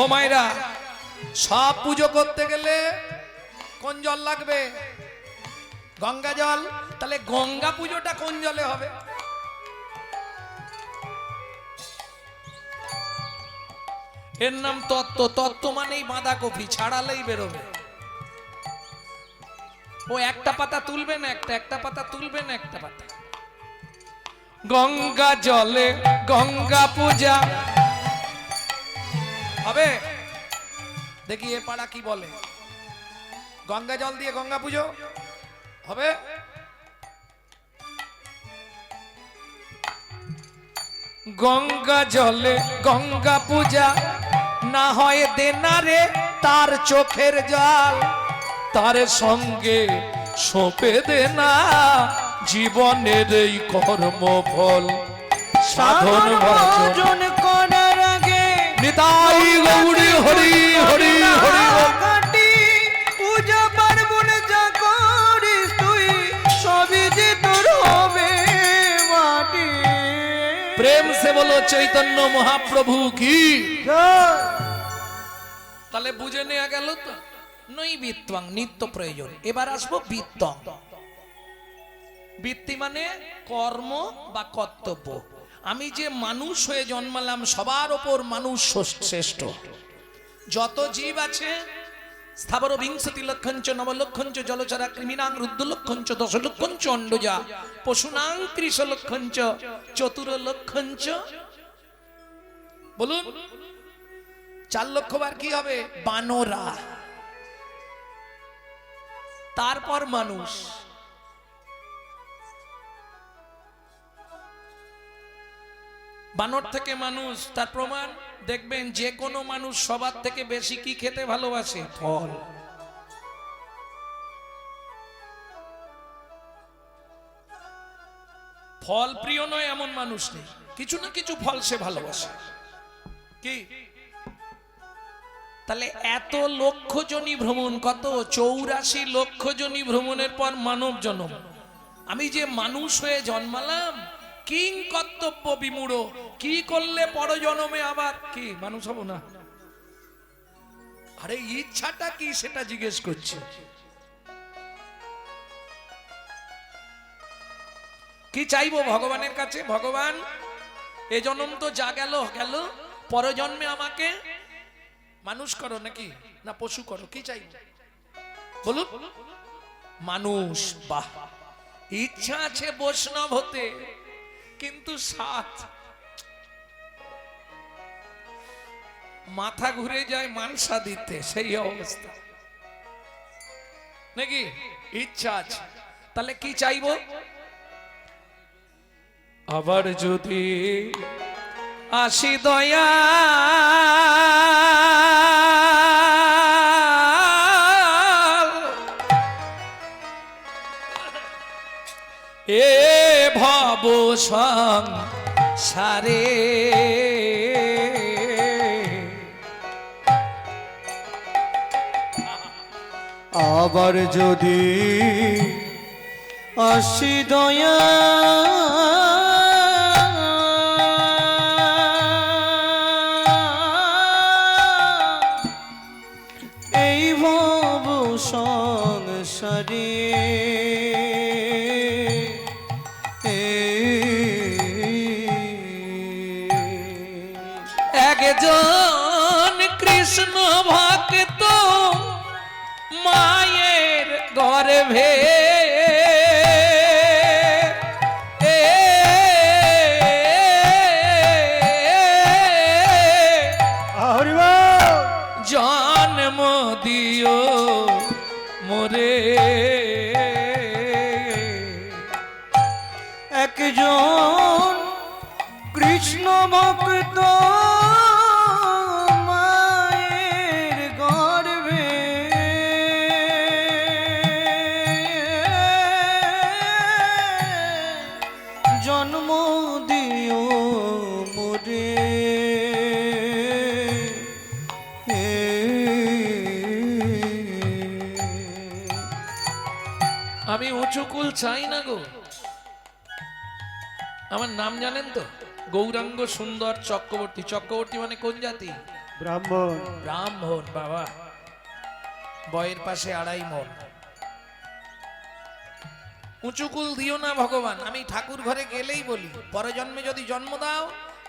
ও মায়েরা, সব পুজো করতে গেলে কোন জল লাগবে? গঙ্গা জল। তাহলে গঙ্গা পুজোটা কোন জলে হবে? এর নাম তত্ত্ব। তত্ত্ব মানেই বাঁধাকপি, ছাড়ালেই বেরোবে। ও একটা পাতা তুলবে না, একটা পাতা তুলবে না, একটা পাতা। গঙ্গা জলে গঙ্গা পূজা হবে। দেখি এ পাড়া কি বলে। গঙ্গা জল দিয়ে গঙ্গা পুজো হবে। গঙ্গা জলে গঙ্গা পূজা না হয় দেনারে তার চোখের জল, তার সঙ্গে সঁপে দেনা জীবনের এই কর্মফল। সাধন ভজন করার আগে নিতাই গৌরী হরি হরি হরি কাটি পূজা পার্বণ যা করিস তুই সবই যে তোর হবে মাটি। প্রেম সে বলো চৈতন্য মহাপ্রভু কি। তাহলে বুঝে নেওয়া গেল তো নৈবিত্বাং, নিত্য প্রয়োজন। এবার আসবো বিত্তং। বৃত্তি মানে কর্ম বা কর্তব্য। আমি যে মানুষ হয়ে জন্মালাম, সবার ওপর মানুষ শ্রেষ্ঠ। যত জীব আছে স্থাবর বিংশতি লক্ষঞ্চ নবলক্ষঞ্চ জলচরা কৃমিনাং রুদ্রলক্ষঞ্চ দশলক্ষঞ্চ অন্ডজা পশুনাং 30 লক্ষঞ্চ চতুর্লক্ষঞ্চ। বলুন 4 লক্ষ বার কি হবে? বানরা। তারপর মানুষ। বানর থেকে মানুষ। তার প্রমাণ দেখবেন যে কোনো মানুষ সবার থেকে বেশি কি খেতে ভালোবাসে? ফল। ফল প্রিয় নয় এমন মানুষ নেই। কিছু না কিছু ফল সে ভালোবাসে। কি? তাহলে এত লক্ষ জনি ভ্রমণ, কত 84 লক্ষ জনি ভ্রমণের পর মানব জন্ম। আমি যে মানুষ হয়ে জন্মালাম, কিং কর্তব্য বিমূঢ়। কি করলে পরজন্মে আবার কি মানুষ হব না? আরে ইচ্ছাটা কি সেটা জিজ্ঞেস করছে। কি চাইবো ভগবানের কাছে? ভগবান এ জন্ম তো যা গেল গেল, পরজন্মে আমাকে মানুষ করো নাকি না পশু করো? কি চাই বলুন? মানুষ। বাহ, ইচ্ছা আছে বৈষ্ণব হতে, কিন্তু সাথ মাথা ঘুরে যায় মানসা দিতে, সেই অবস্থা নাকি? ইচ্ছা আছে, তাহলে কি চাইবো? আবার যদি আসি দয়া এ ভব সংসারে, আবার যদি আসি দয়া এই ভব সংসারে, একজন কৃষ্ণ ভক্ত মায়ের গর্ভে জন্ম দিও মোরে। একজন কৃষ্ণ ভক্ত মায়ের গর্ভে জন্ম দিও মোরে। আমি উঁচু কুল চাই না গো। আমার নাম জানেন তো? গৌরাঙ্গ সুন্দর চক্রবর্তী। চক্রবর্তী মানে কোন জাতি? ব্রাহ্মণ। ব্রাহ্মণ বাবা, বয়ের পাশে 2.5 মণ। উঁচু কুল দিও না ভগবান। আমি ঠাকুর ঘরে গেলেই বলি, পরজন্মে যদি জন্ম দাও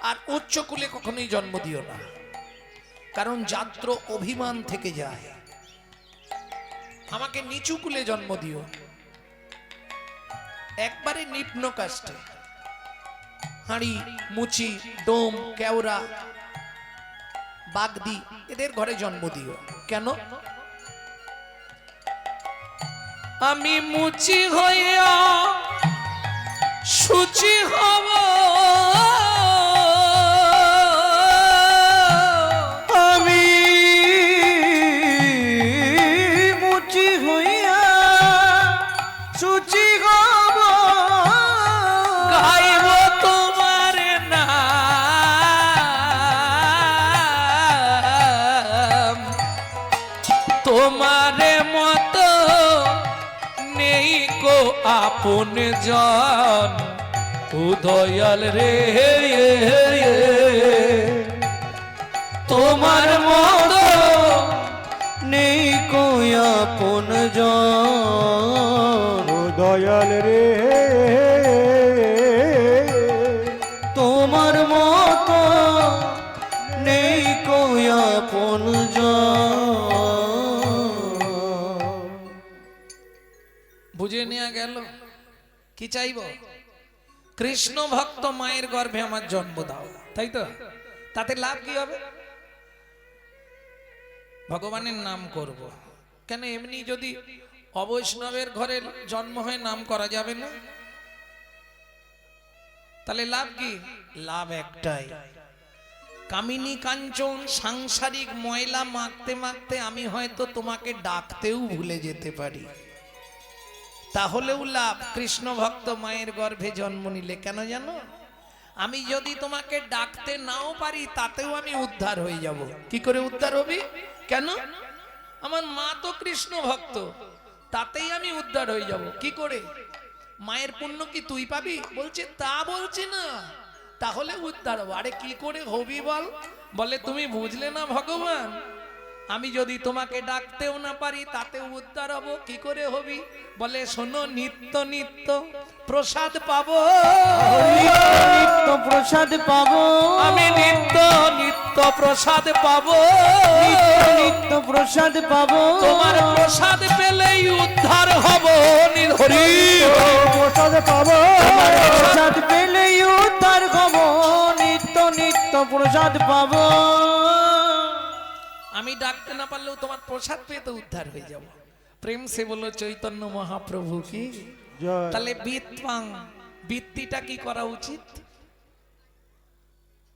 আর উচ্চ কুলে কখনোই জন্ম দিও না, কারণ যাত্র অভিমান থেকে যায়। আমাকে নিচু কুলে জন্ম দিও, একবারে নিম্ন কাষ্টে, হাঁড়ি, মুচি, ডোম, কেওড়া, বাগদি এদের ঘরে জন্ম দিও। কেন? আমি মুচি হইয়া সুচি হব, আমি মুচি হইয়া সুচি হব, গাইব তোমার নাম, তোমারে মতো নেই কো আপন জন, উদয়াল রে তোমার মতো নেই কই আপন জন, ও দয়াল রে, তোমার মতো নেই কই আপন জন। বুঝে নেওয়া গেল? কি চাইব? কৃষ্ণ ভক্ত মায়ের গর্ভে আমার জন্ম দাও, তাই তো? তাতে লাভ কি হবে? ভগবানের নাম করব। কেন এমনি যদি অবৈষ্ণবের ঘরে জন্ম হয়ে নাম করা যাবে না? তাহলে লাভ কি? লাভ একটাই, কামিনী কাঞ্চন সাংসারিক ময়লা মাখতে মাখতে আমি হয়তো তোমাকে ডাকতেও ভুলে যেতে পারি, তাহলেও লাভ। কৃষ্ণ ভক্ত মায়ের গর্ভে জন্ম নিলে কেন জানো? আমি যদি তোমাকে ডাকতে নাও পারি তাতেও আমি উদ্ধার হয়ে যাব। কি করে উদ্ধার হবি? কেন? আমার মা তো কৃষ্ণ ভক্ত, তাতেই আমি উদ্ধার হয়ে যাব। কি করে? মায়ের পুণ্য কি তুই পাবি? বলছে তা বলছি না, তাহলে উদ্ধার হবো। আরে কি করে হবি বল? বলে তুমি বুঝলে না ভগবান, আমি যদি তোমাকে ডাকতেও না পারি তাতেও উদ্ধার হব। কি করে হবি? বলে শোনো, নিত্য নিত্য প্রসাদ পাবো, নিত্য প্রসাদ পাবো, আমি নিত্য নিত্য প্রসাদ পাবো, নিত্য প্রসাদ পাবো, তোমার প্রসাদ পেলেই উদ্ধার হব। হরি প্রসাদ পাবো, প্রসাদ পেলেই উদ্ধার হব, নিত্য নিত্য প্রসাদ পাবো। আমি ডাকতে না পারলেও তোমার প্রসাদ পেয়ে তো উদ্ধার হয়ে যাব। প্রেম সে বলো চৈতন্য মহাপ্রভু কি। জয়। তাহলে বিত্পাং, বৃত্তিটা কি করা উচিত?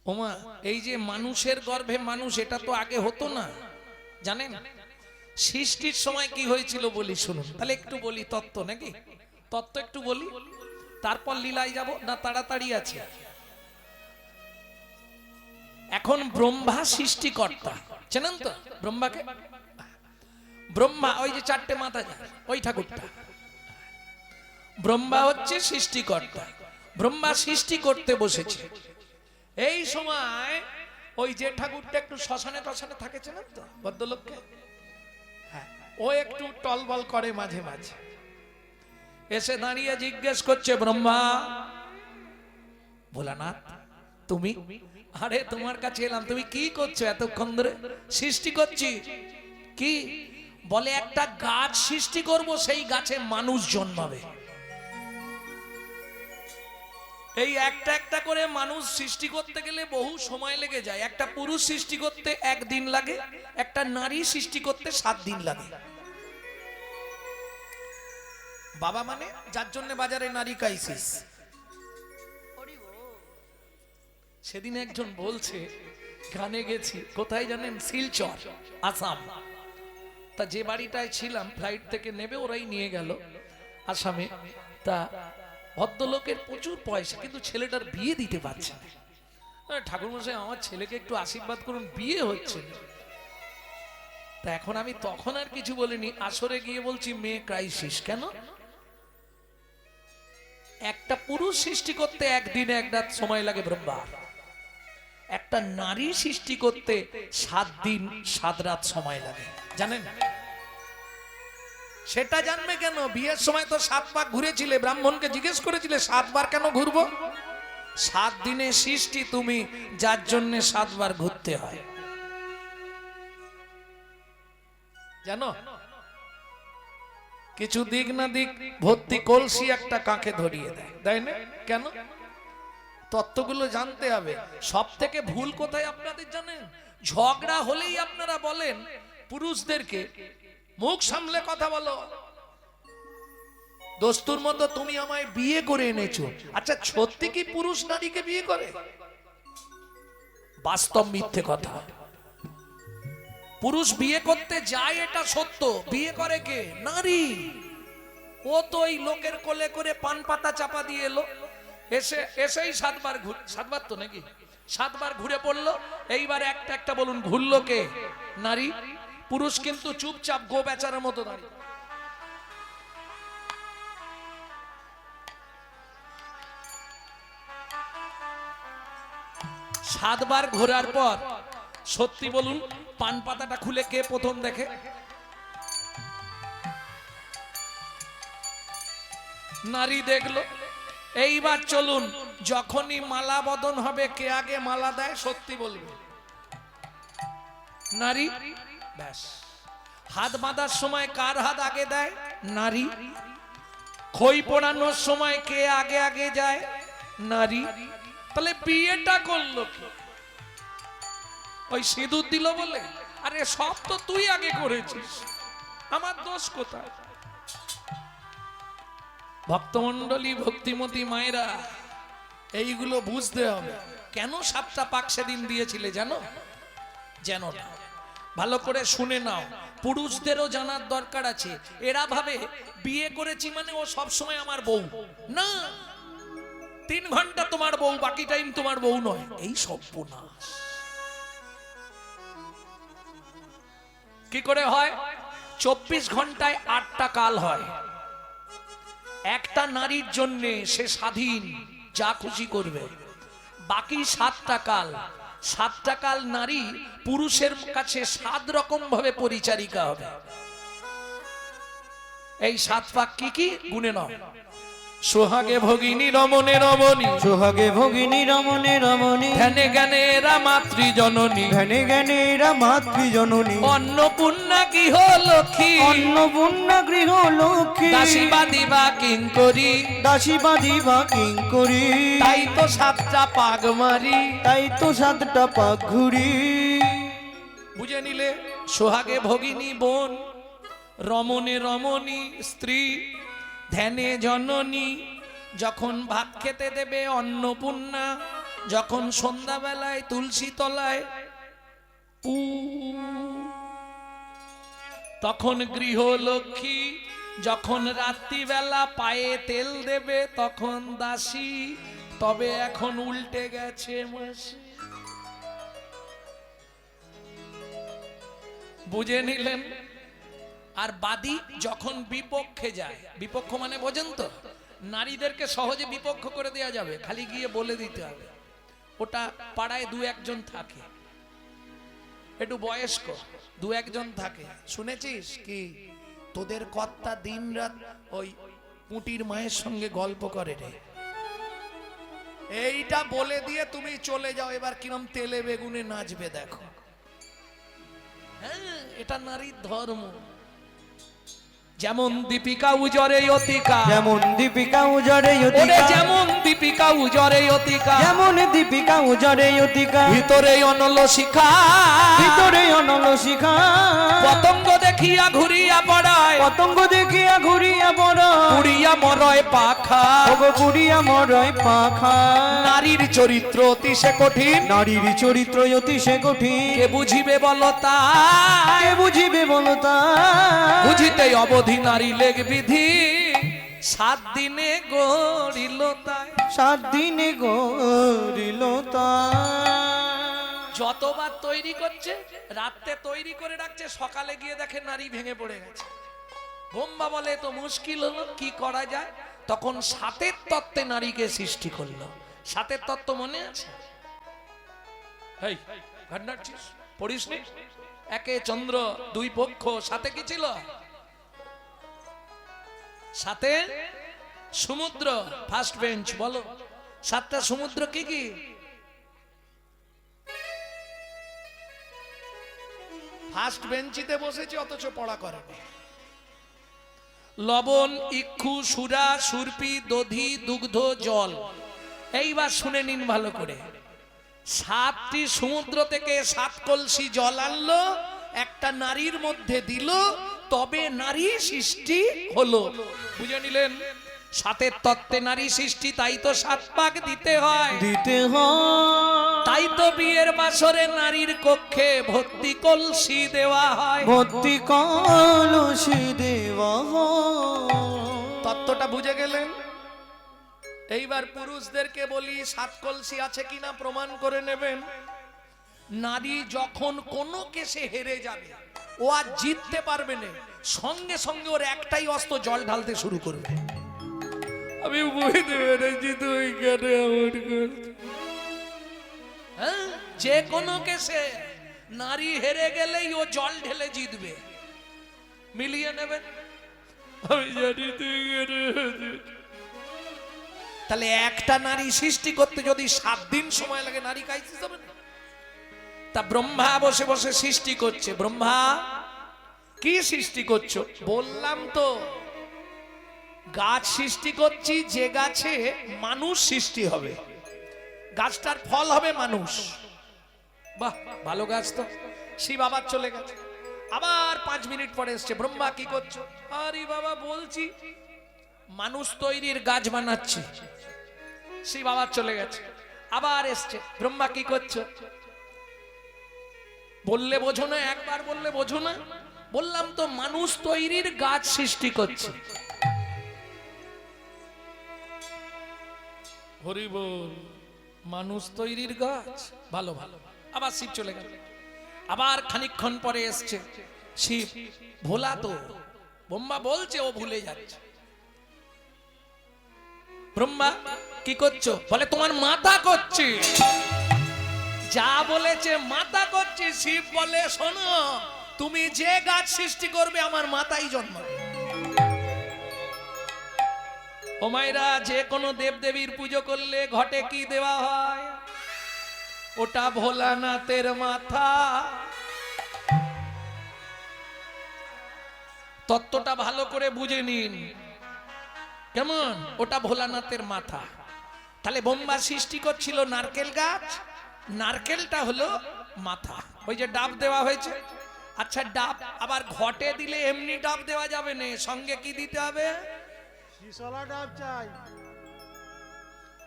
ওমা, এই যে মানুষের গর্ভে মানুষ, এটা তো আগে হতো না, জানেন? সৃষ্টির সময় কি হয়েছিল বলি শুনুন। তাহলে একটু বলি তত্ত্ব, নাকি তত্ত্ব একটু বলি, তারপর লীলায় যাব না? তাড়াতাড়ি আছে। এখন ব্রহ্মা সৃষ্টিকর্তা, জানেন তো ব্রহ্মাকে? ব্রহ্মা ওই যে 4টে মাথা যায় ওই ঠাকুরটা, ব্রহ্মা হচ্ছে সৃষ্টিকর্তা। ব্রহ্মা সৃষ্টি করতে বসেছে, এই সময় ওই যে ঠাকুরটা একটু শ্মশানে টশানে থাকে, জানেন তো ভদ্রলোককে? হ্যাঁ, ও একটু টলবল করে মাঝে মাঝে, এসে দাঁড়িয়ে জিজ্ঞেস করছে, ব্রহ্মা, ভোলানাথ তুমি? আরে তোমার কাছে এলাম, তুমি কি করছো এতক্ষণ ধরে? সৃষ্টি করছি। কি? বলে একটা গাছ সৃষ্টি করব, সেই গাছে মানুষ জন্মাবে। এই একটা একটা করে মানুষ সৃষ্টি করতে গেলে বহু সময় লেগে যায়। একটা পুরুষ সৃষ্টি করতে 1 দিন লাগে, একটা নারী সৃষ্টি করতে 7 দিন লাগে। বাবা মানে যার জন্য বাজারে নারী ক্রাইসিস। সেদিন একজন বলছে, গানে গেছি, কোথায় জানেন? শিলচর, আসাম। তা যে বাড়িটায় ছিলাম, ফ্লাইট থেকে নেবে ওরাই নিয়ে গেল আসামে। তা ভদ্রলোকের প্রচুর পয়সা, কিন্তু ছেলেটার বিয়ে দিতে পারছে না। ঠাকুরমশাই আমার ছেলেকে একটু আশীর্বাদ করুন, বিয়ে হচ্ছে না। তা এখন আমি তখন আর কিছু বলিনি, আসরে গিয়ে বলছি মেয়ে ক্রাইসিস। কেন? একটা পুরুষ সৃষ্টি করতে 1 দিনে 1 রাত সময় লাগে ব্রহ্মার, একটা নারী সৃষ্টি করতে 7 দিন 7 রাত সময় লাগে, জানেন? সেটা জানবে কেন? বিয়ের সময় তো 7 বার ঘুরেছিলে, ব্রাহ্মণকে জিজ্ঞেস করেছিলে 7 বার কেন ঘুরবো? 7 দিনে সৃষ্টি তুমি, যার জন্য 7 বার ঘুরতে হয়, জানো? কিছু দিক না দিক ভর্তি কলসি একটা কাকে ধরিয়ে দেয়, তাই না? কেন? তত্ত্বগুলো জানতে হবে। সব থেকে ভুল কোথায় আপনাদের জানেন? ঝগড়া হলেই আপনারা বলেন পুরুষদেরকে, মুখ সামলে কথা বলো, দস্তুর মতো তুমি আমায় বিয়ে করে এনেছো। আচ্ছা, সত্যি কি পুরুষ নারীকে বিয়ে করে? বাস্তব মিথ্যে কথা। পুরুষ বিয়ে করতে যায় এটা সত্য, বিয়ে করে কে? নারী। ও তো ওই লোকের কোলে করে পান পাতা চাপা দিয়ে এলো, এসেই 7 বার 7 বার তো নাকি 7 বার ঘুরে পড়লো। এইবার একটা একটা বলুন, ঘুরলো কে? নারী। পুরুষ কিন্তু চুপচাপ গো বেচারার মতো দাঁড়িয়ে। 7 বার ঘোরার পর সত্যি বলুন, পান পাতাটা খুলে কে প্রথম দেখে? নারী দেখলো। এইবার চলুন, যখনই মালা বদন হবে কে আগে মালা দেয়? সত্যি বলবে নারী। ব্যাস। হাত বাঁধার সময় কার হাত আগে দেয়? নারী। খই পোড়ানোর সময় কে আগে আগে যায়? নারী। তাহলে বিয়েটা করলো কি? ওই সিঁদুর দিল বলে? আরে সব তো তুই আগে করেছিস, আমার দোষ কোথায়? ভক্তমণ্ডলী, ভক্তিমতী মায়েরা, এইগুলো বুঝতে হবে। কেন 7টা পাক সেদিন দিয়েছিলে জানো? জানো না? ভালো করে শুনে নাও, পুরুষদেরও জানার দরকার আছে। এরা ভাবে বিয়ে করেছি মানে ও সব সময় আমার বউ। না, 3 ঘন্টা তোমার বউ, বাকি টাইম তোমার বউ নয়। এই সর্বনাশ। কি করে হয়? 24 ঘন্টায় 8টা কাল হয়। একটা নারীর জন্য সে স্বাধীন, যা খুশি করবে। বাকি 7টা কাল, 7টা কাল নারী পুরুষের কাছে 7 রকম ভাবে পরিচারিকা হবে। এই 7 পাক কি কি গুণে নাও। সোহাগে ভগিনী রমণে রমণী, সোহাগে ভগিনী রমণে রমণী, ধ্যানে জ্ঞানে এরা মাতৃ জননী, ধ্যানে জ্ঞানে এরা মাতৃজননী, অন্নপূর্ণা গৃহ লক্ষ্মী, অন্নপূর্ণা গৃহ লক্ষ্মী, দাসী বাদিবা কিঙ্করী, দাসী বাঁধিবা কিঙ্করী। তাই তো 7টা পাগ মারি। তাই তো 7টা পাক ঘুরি। বুঝে নিলে? সোহাগে ভগিনী বোন, রমণে রমণী স্ত্রী, ধ্যানে জননী, যখন ভাত খেতে দেবে অন্নপূর্ণা, যখন সন্ধ্যাবেলায় তুলসী তলায় পু, তখন গৃহলক্ষ্মী, যখন রাত্রিবেলা পায়ে তেল দেবে তখন দাসী। তবে এখন উল্টে গেছে মাসি। বুঝে নিলেন? আর বাদী যখন বিপক্ষে যায়, বিপক্ষ মানে বোঝেন তো? নারীদেরকে সহজে বিপক্ষ করে দেওয়া যাবে, খালি গিয়ে বলে দিতে হবে। ওটা পাড়ায় 2-1 জন থাকে, একটু বয়স্ক 2-1 জন থাকে। শুনেছিস কি তোদের কর্তা দিন রাত ওই পুঁটির মায়ের সঙ্গে গল্প করে রে? এইটা বলে দিয়ে তুমি চলে যাও, এবার কিরম তেলে বেগুনে নাচবে দেখো। হ্যাঁ, এটা নারীর ধর্ম। যেমন দীপিকা উজরে অতিকা, যেমন দীপিকা উজরে ওরে অতিকা, যেমন দীপিকা উজরে অতিকা, যেমন দীপিকা উজরে অতিকা, ভিতরে অনল শিখা, ভিতরে অনল শিখা, পতঙ্গ দেখিয়া ঘুরিয়া পড়ায়, পতঙ্গ দেখিয়া ঘুরিয়া পড়া, পুড়িয়া মরয় পাখা। ওগো পুড়িয়া মরয় পাখা। নারীর চরিত্র অতি সে কঠিন, নারীর চরিত্র অতি সে কঠিন, কে বুঝিবে বলো তাই? কে বুঝিবে বলো তা? বুঝিতে অবধি নারী লেগ বিধি, 7 দিনে গড়িল তাই। 7 দিনে গড়িল তা। যতবার তৈরি করছে, রাতে তৈরি করে রাখছে, সকালে গিয়ে দেখে নারী ভেঙে পড়ে গেছে। বোম্বা বলে তো মুশকিল হলো, কি করা যায়? তখন 7এর তত্ত্বে নারীকে সৃষ্টি করলো। 7এর তত্ত্ব মনে আছে? হেই ঘাট নাড়ছিস, পড়িস নি? একে চন্দ্র, দুই পক্ষ, সাথে কি ছিল? সাথে সমুদ্র। ফার্স্ট বেঞ্চ বলো, সাতটা সমুদ্র কি কি? ফার্স্ট বেঞ্চিতে বসেছি অথচ পড়া করে না। লবণ, ইক্ষু, সুরা, সুরপি, দধি, দুগ্ধ, জল। এইবার শুনে নিন ভালো করে। 7টি সমুদ্র থেকে 7 কলসি জল আনলো, একটা নারীর মধ্যে দিল, তবে নারী সৃষ্টি হলো। বুঝে নিলেন? 7 তত্ত্বে নারী সৃষ্টি, তাই তো 7 পাক দিতে হয়। দিতে হয়, তাই তো বিয়ের বাসরে নারীর কক্ষে ভর্তি কলসি দেওয়া হয়। ভর্তি কলসি দেওয়া হয়। তত্ত্বটা বুঝে গেলেন? এইবার পুরুষদেরকে বলি 7 কলসি আছে কিনা প্রমাণ করে নেবেন। নারী যখন কোনো কেসে হেরে যাবে, ও আর জিততে পারবে না, সঙ্গে সঙ্গে ওর একটাই অস্ত্র, জল ঢালতে শুরু করবে। আমি বুঝতে পেরেছি তুই কেন এমন করছিস। হ্যাঁ, যে কোনো কেসে নারী হেরে গেলেই ও জল ঢেলে জিতবে। মিলিয়ে নেবেন? আমি জানি তুই কেন। তাহলে একটা নারী সৃষ্টি করতে যদি 7 দিন সময় লাগে, নারী কাইতে যাবে না? তা ব্রহ্মা বসে বসে সৃষ্টি করছে। ব্রহ্মা কি সৃষ্টি করছো? বললাম তো গাছ সৃষ্টি করছি, যে গাছে মানুষ সৃষ্টি হবে, গাছটার ফল হবে মানুষ। বাহ, ভালো গাছ তো। শিব আবার চলে গেছে, আবার 5 মিনিট পরে এসছে। ব্রহ্মা কি করছো? আরে বাবা বলছি মানুষ তৈরির গাছ বানাচ্ছি। শিব আবার চলে গেছে, আবার এসছে। ব্রহ্মা কি করছো? বললে বোঝো না, একবার বললে বোঝো না? বললাম তো মানুষ তৈরির গাছ সৃষ্টি করছে। হরি বল, মানুষ তৈরির গাছ। ভালো ভালো। আবার শিব চলে গেল, আবার খানিকক্ষণ পরে এসছে শিব। ভোলা তো, ব্রহ্মা বলছে ও ভুলে যাচ্ছে। ব্রহ্মা কি করছো? বলে তোমার মাথা করছি। যা বলেছে মাথা করছি। শিব বলে শোনো, তুমি যে গাছ সৃষ্টি করবে আমার মাথায় জন্মাবে। ও মায়েরা, যে কোনো দেবদেবীর পুজো করলে ঘটে কি দেওয়া হয়? ওটা ভোলানাথের মাথা। তত্ত্বটা ভালো করে বুঝে নিন। কেমন? ওটা ভোলানাথের মাথা। তাহলে ব্রহ্মা সৃষ্টি করছিল নারকেল গাছ, নারকেলটা হলো মাথা। ওই যে ডাব দেওয়া হয়েছে। আচ্ছা, ডাব আবার ঘটে দিলে এমনি ডাব দেওয়া যাবে না, সঙ্গে কি দিতে হবে? শিশলা ডাব চাই।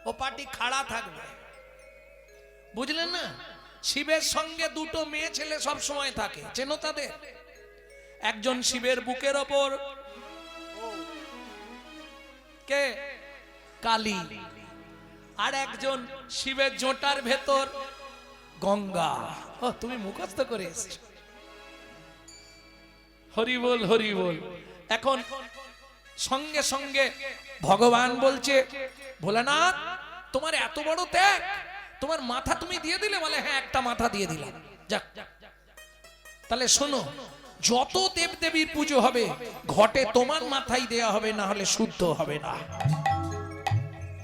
ও পাটি খাড়া থাকবে, বুঝলেন না? শিবের সঙ্গে 2টো মেয়ে ছেলে সব সময় থাকে, চেনো তাদের? একজন শিবের বুকের ওপর কে? কালী। আর একজন শিবের জোটার ভেতর গঙ্গা। ও, তুমি মুখস্থ করে এসেছো। হরি বল, হরি বল। এখন সঙ্গে সঙ্গে ভগবান বলছে, ভোলানাথ তোমার এত বড় ত্যাগ, তোমার মাথা তুমি দিয়ে দিলে? বলে হ্যাঁ, একটা মাথা দিয়ে দিলাম। যাক, তাহলে শোনো, যত দেবদেবীর পুজো হবে ঘটে তোমার মাথায় দেয়া হবে, না হলে শুদ্ধ হবে না।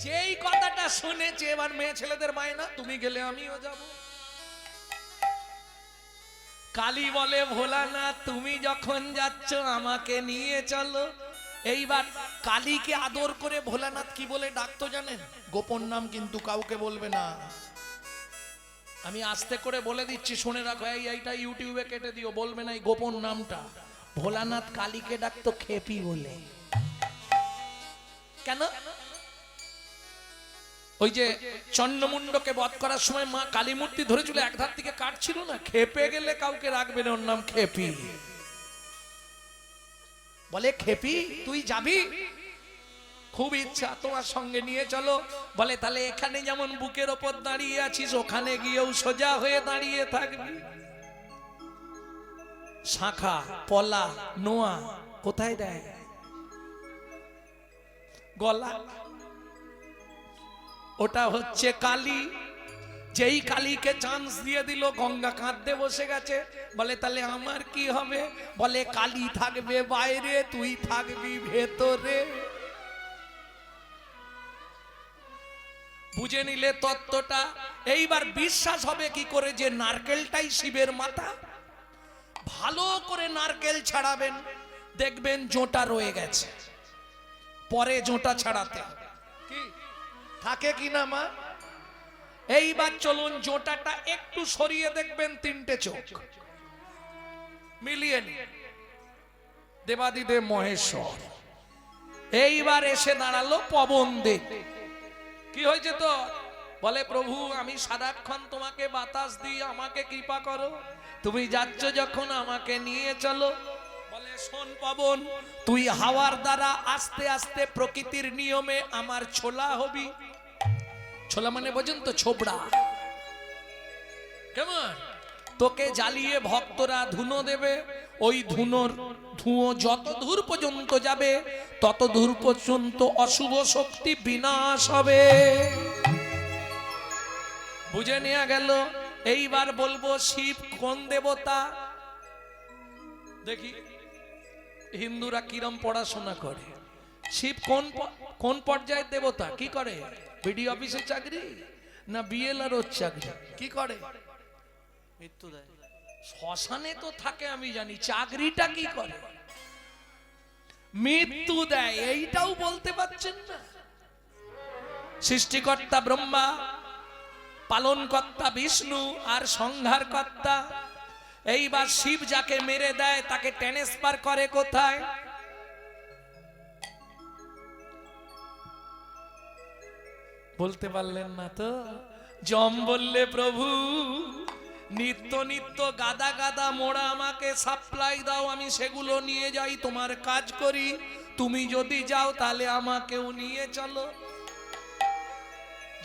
যেই কথাটা শুনেছে, এবার মেয়ে ছেলেদের বায়না, তুমি গেলে আমিও যাব। কালী বলে ভোলানাথ তুমি যখন যাচ্ছ আমাকে নিয়ে চলো। এইবার কালীকে আদর করে ভোলানাথ কি বলে ডাকতো জানেন? গোপন নাম, কিন্তু কাউকে বলবে না। আমি আস্তে করে বলে দিচ্ছি, শুনে রাখো। এইটা ইউটিউবে কেটে দিও, বলবে না এই গোপন নামটা। ভোলানাথ কালীকে ডাকতো খেপি বলে। কেন? ওই যে চন্ডমুন্ডকে বধ করার সময় মা কালী মূর্তি ধরেছিল, এক ধার থেকে কাটছিল না, খেপে গেলে কাউকে রাখবে না, ওর নাম খেপি। বলে খেপি তুই যাবি? খুব ইচ্ছা, তোমার সঙ্গে নিয়ে চলো। বলে তাহলে এখানে যেমন বুকের ওপর দাঁড়িয়ে আছিস, ওখানে গিয়েও সোজা হয়ে দাঁড়িয়ে থাকবি। শাখা, পলা, নোয়া কোথায় দেয়? গলা। ওটা হচ্ছে কালী, যেই কালীকে চান্স দিয়ে দিল গঙ্গা কাঁদতে বসে গেছে। বলে তাহলে আমার কি হবে? বলে কালী থাকবে বাইরে, তুই থাকবি ভেতরে। বুঝে নিলে তত্ত্বটা। এইবার বিশ্বাস হবে কি করে যে নারকেলটাই শিবের মাথা? ভালো করে নারকেল ছাড়াবেন, দেখবেন জোঁটা রয়ে গেছে, পরে জোঁটা ছাড়াতে কি থাকে কিনা মা? এইবার চলুন জোঁটাটা একটু সরিয়ে দেখবেন তিনটে চোখ মিলিয়ে নিন। দেবাদিদেব মহেশ্বর। এইবার এসে দাঁড়ালো পবন দেব। কি হয়েছে তো? বলে প্রভু আমি সারাক্ষণ তোমাকে বাতাস দিই, আমাকে কৃপা করো, তুমি যাচ্ছ যখন আমাকে নিয়ে চলো। বলে শোন পবন, তুই হাওয়ার দ্বারা আস্তে আস্তে প্রকৃতির নিয়মে আমার ছোলা হবি। ছোলা মানে বোঝেন তো? ছোবড়া। কেমন? তোকে জ্বালিয়ে ভক্তরা ধুনো দেবে, ওই ধুনোর ধুঁয়ো যত দূর পর্যন্ত যাবে তত দূর পর্যন্ত অশুভ শক্তি বিনাশ হবে। বুঝে নেওয়া গেল। এইবার বলবো শিব কোন দেবতা? দেখি হিন্দুরা কিরম পড়াশোনা করে। শিব কোন পর্যায়ের দেবতা? কি করে? বিডি অফিসে চাকরি না বিএলআর চাকরি? কি করে? মৃত্যু দেয়। শ্মশানে তো থাকে আমি জানি, চাকরিটা কি করে? মৃত্যু দেয়। এইটাও বলতে পারছেন না? সৃষ্টিকর্তা ব্রহ্মা, পালনকর্তা বিষ্ণু আর সংহারকর্তা। এইবার শিব যাকে মেরে দেয় তাকে ট্রান্সফার করে কোথায়? বলতে পারলেন না তো? যম বললে প্রভু নিত্য নিত্য গাদা গাদা মোড়া আমাকে সাপ্লাই দাও, আমি সেগুলো নিয়ে যাই, তোমার কাজ করি। তুমি যদি যাও তাহলে আমাকেও নিয়ে চলো।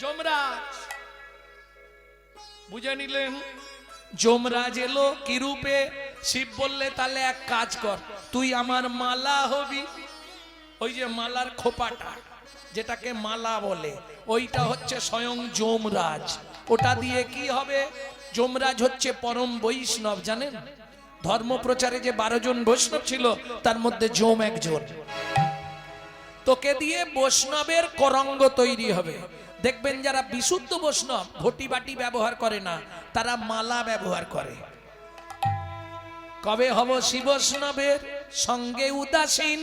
যমরাজ বুঝে নিলেন। যমরাজ এলো কি রূপে? শিব বললে তাহলে এক কাজ কর, তুই আমার মালা হবি। ওই যে মালার খোপাটা যেটাকে মালা বলে, ওইটা হচ্ছে স্বয়ং যমরাজ। ওটা দিয়ে কি হবে? যমরাজ হচ্ছে পরম বৈষ্ণব, জানেন? ধর্ম প্রচারে যে 12 জন বৈষ্ণব ছিল তার মধ্যে যম একজন। তোকে দিয়ে বৈষ্ণবের করঙ্গ তৈরি হবে। দেখবেন যারা বিশুদ্ধ বৈষ্ণব ঘটি বাটি ব্যবহার করে না, তারা মালা ব্যবহার করে। কবে হব শিবৈষ্ণবের সঙ্গে উদাসীন,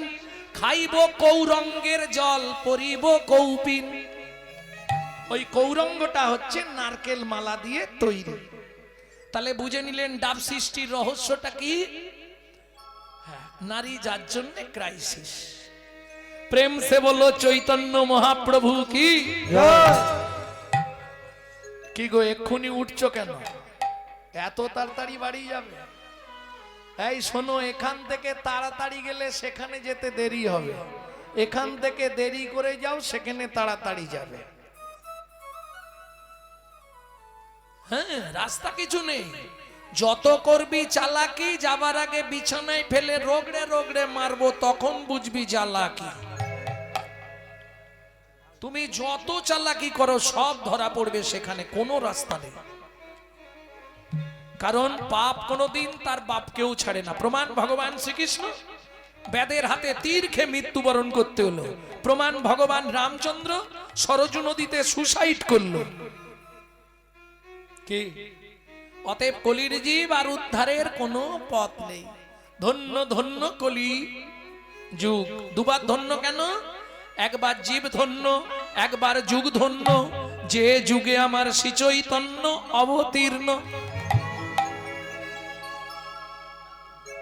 খাইব কৌরঙ্গের জল, পরিব কৌপিন। ওই কৌরঙ্গটা হচ্ছে নারকেল মালা দিয়ে তৈরি। তাহলে বুঝে নিলেন ডাব সৃষ্টির রহস্যটা কি? নারী যার জন্য ক্রাইসিস। প্রেম সে বলো চৈতন্য মহাপ্রভু কি। কি গো এক্ষুনি উঠছো কেন? এত তাড়াতাড়ি বাড়ি যাবে? এই শোনো, এখান থেকে তাড়াতাড়ি গেলে সেখানে যেতে দেরি হবে, এখান থেকে দেরি করে যাও সেখানে তাড়াতাড়ি যাবে। হ্যাঁ, রাস্তা কিছু নেই। যত করবি চালাকি, যাবার আগে বিছানায় ফেলে রগড়ে রগড়ে মারবো, তখন বুঝবি চালাকি। তুমি যত চালাকি করো সব ধরা পড়বে সেখানে, কোনো রাস্তা নেই। কারণ পাপ কোনোদিন তার বাপকেও ছাড়ে না। প্রমাণ ভগবান শ্রীকৃষ্ণ বেদের হাতে তীর খেয়ে মৃত্যুবরণ করতে হলো। প্রমাণ ভগবান রামচন্দ্র সরজু নদীতে সুসাইড করলো। কি? অতএব কলির জীব আর উদ্ধারের কোনো পথ নেই। ধন্য ধন্য কলি যুগ। দুবার ধন্য কেন? একবার জীব ধন্য, একবার যুগ ধন্য। যে যুগে আমার শ্রী চৈতন্য অবতীর্ণ।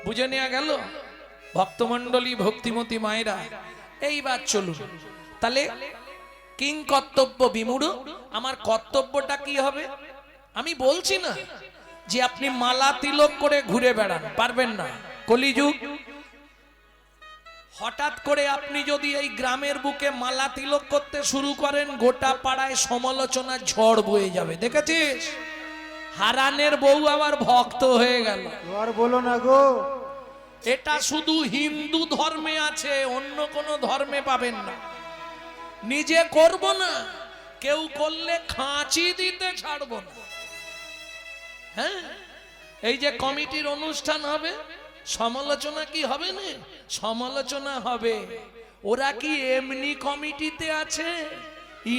বুঝে নেওয়া গেল ভক্তমণ্ডলী, ভক্তিমতী মায়েরা। এইবার চলুন তাহলে কিং কর্তব্য বিমূঢ়। আমার কর্তব্যটা কি হবে? আমি বলছি না যে আপনি মালা তিলক করে ঘুরে বেড়ান, পারবেন না। কলিযুগ। হঠাৎ করে আপনি যদি এই গ্রামের বুকে মালা তিলক করতে শুরু করেন, গোটা পাড়ায় সমালোচনার ঝড় বয়ে যাবে। দেখেছিস? হারানের বউ আবার ভক্ত হয়ে গেল। আর বলো না গো। এটা শুধু হিন্দু ধর্মে আছে, অন্য কোনো ধর্মে পাবেন না। নিজে করব না, কেউ করলে খাঁচি দিতে ছাড়বো না। হ্যাঁ, এই যে কমিটির অনুষ্ঠান হবে, সমালোচনা কি হবে না? সমালোচনা হবে। ওরা কি এমনি কমিটিতে আছে?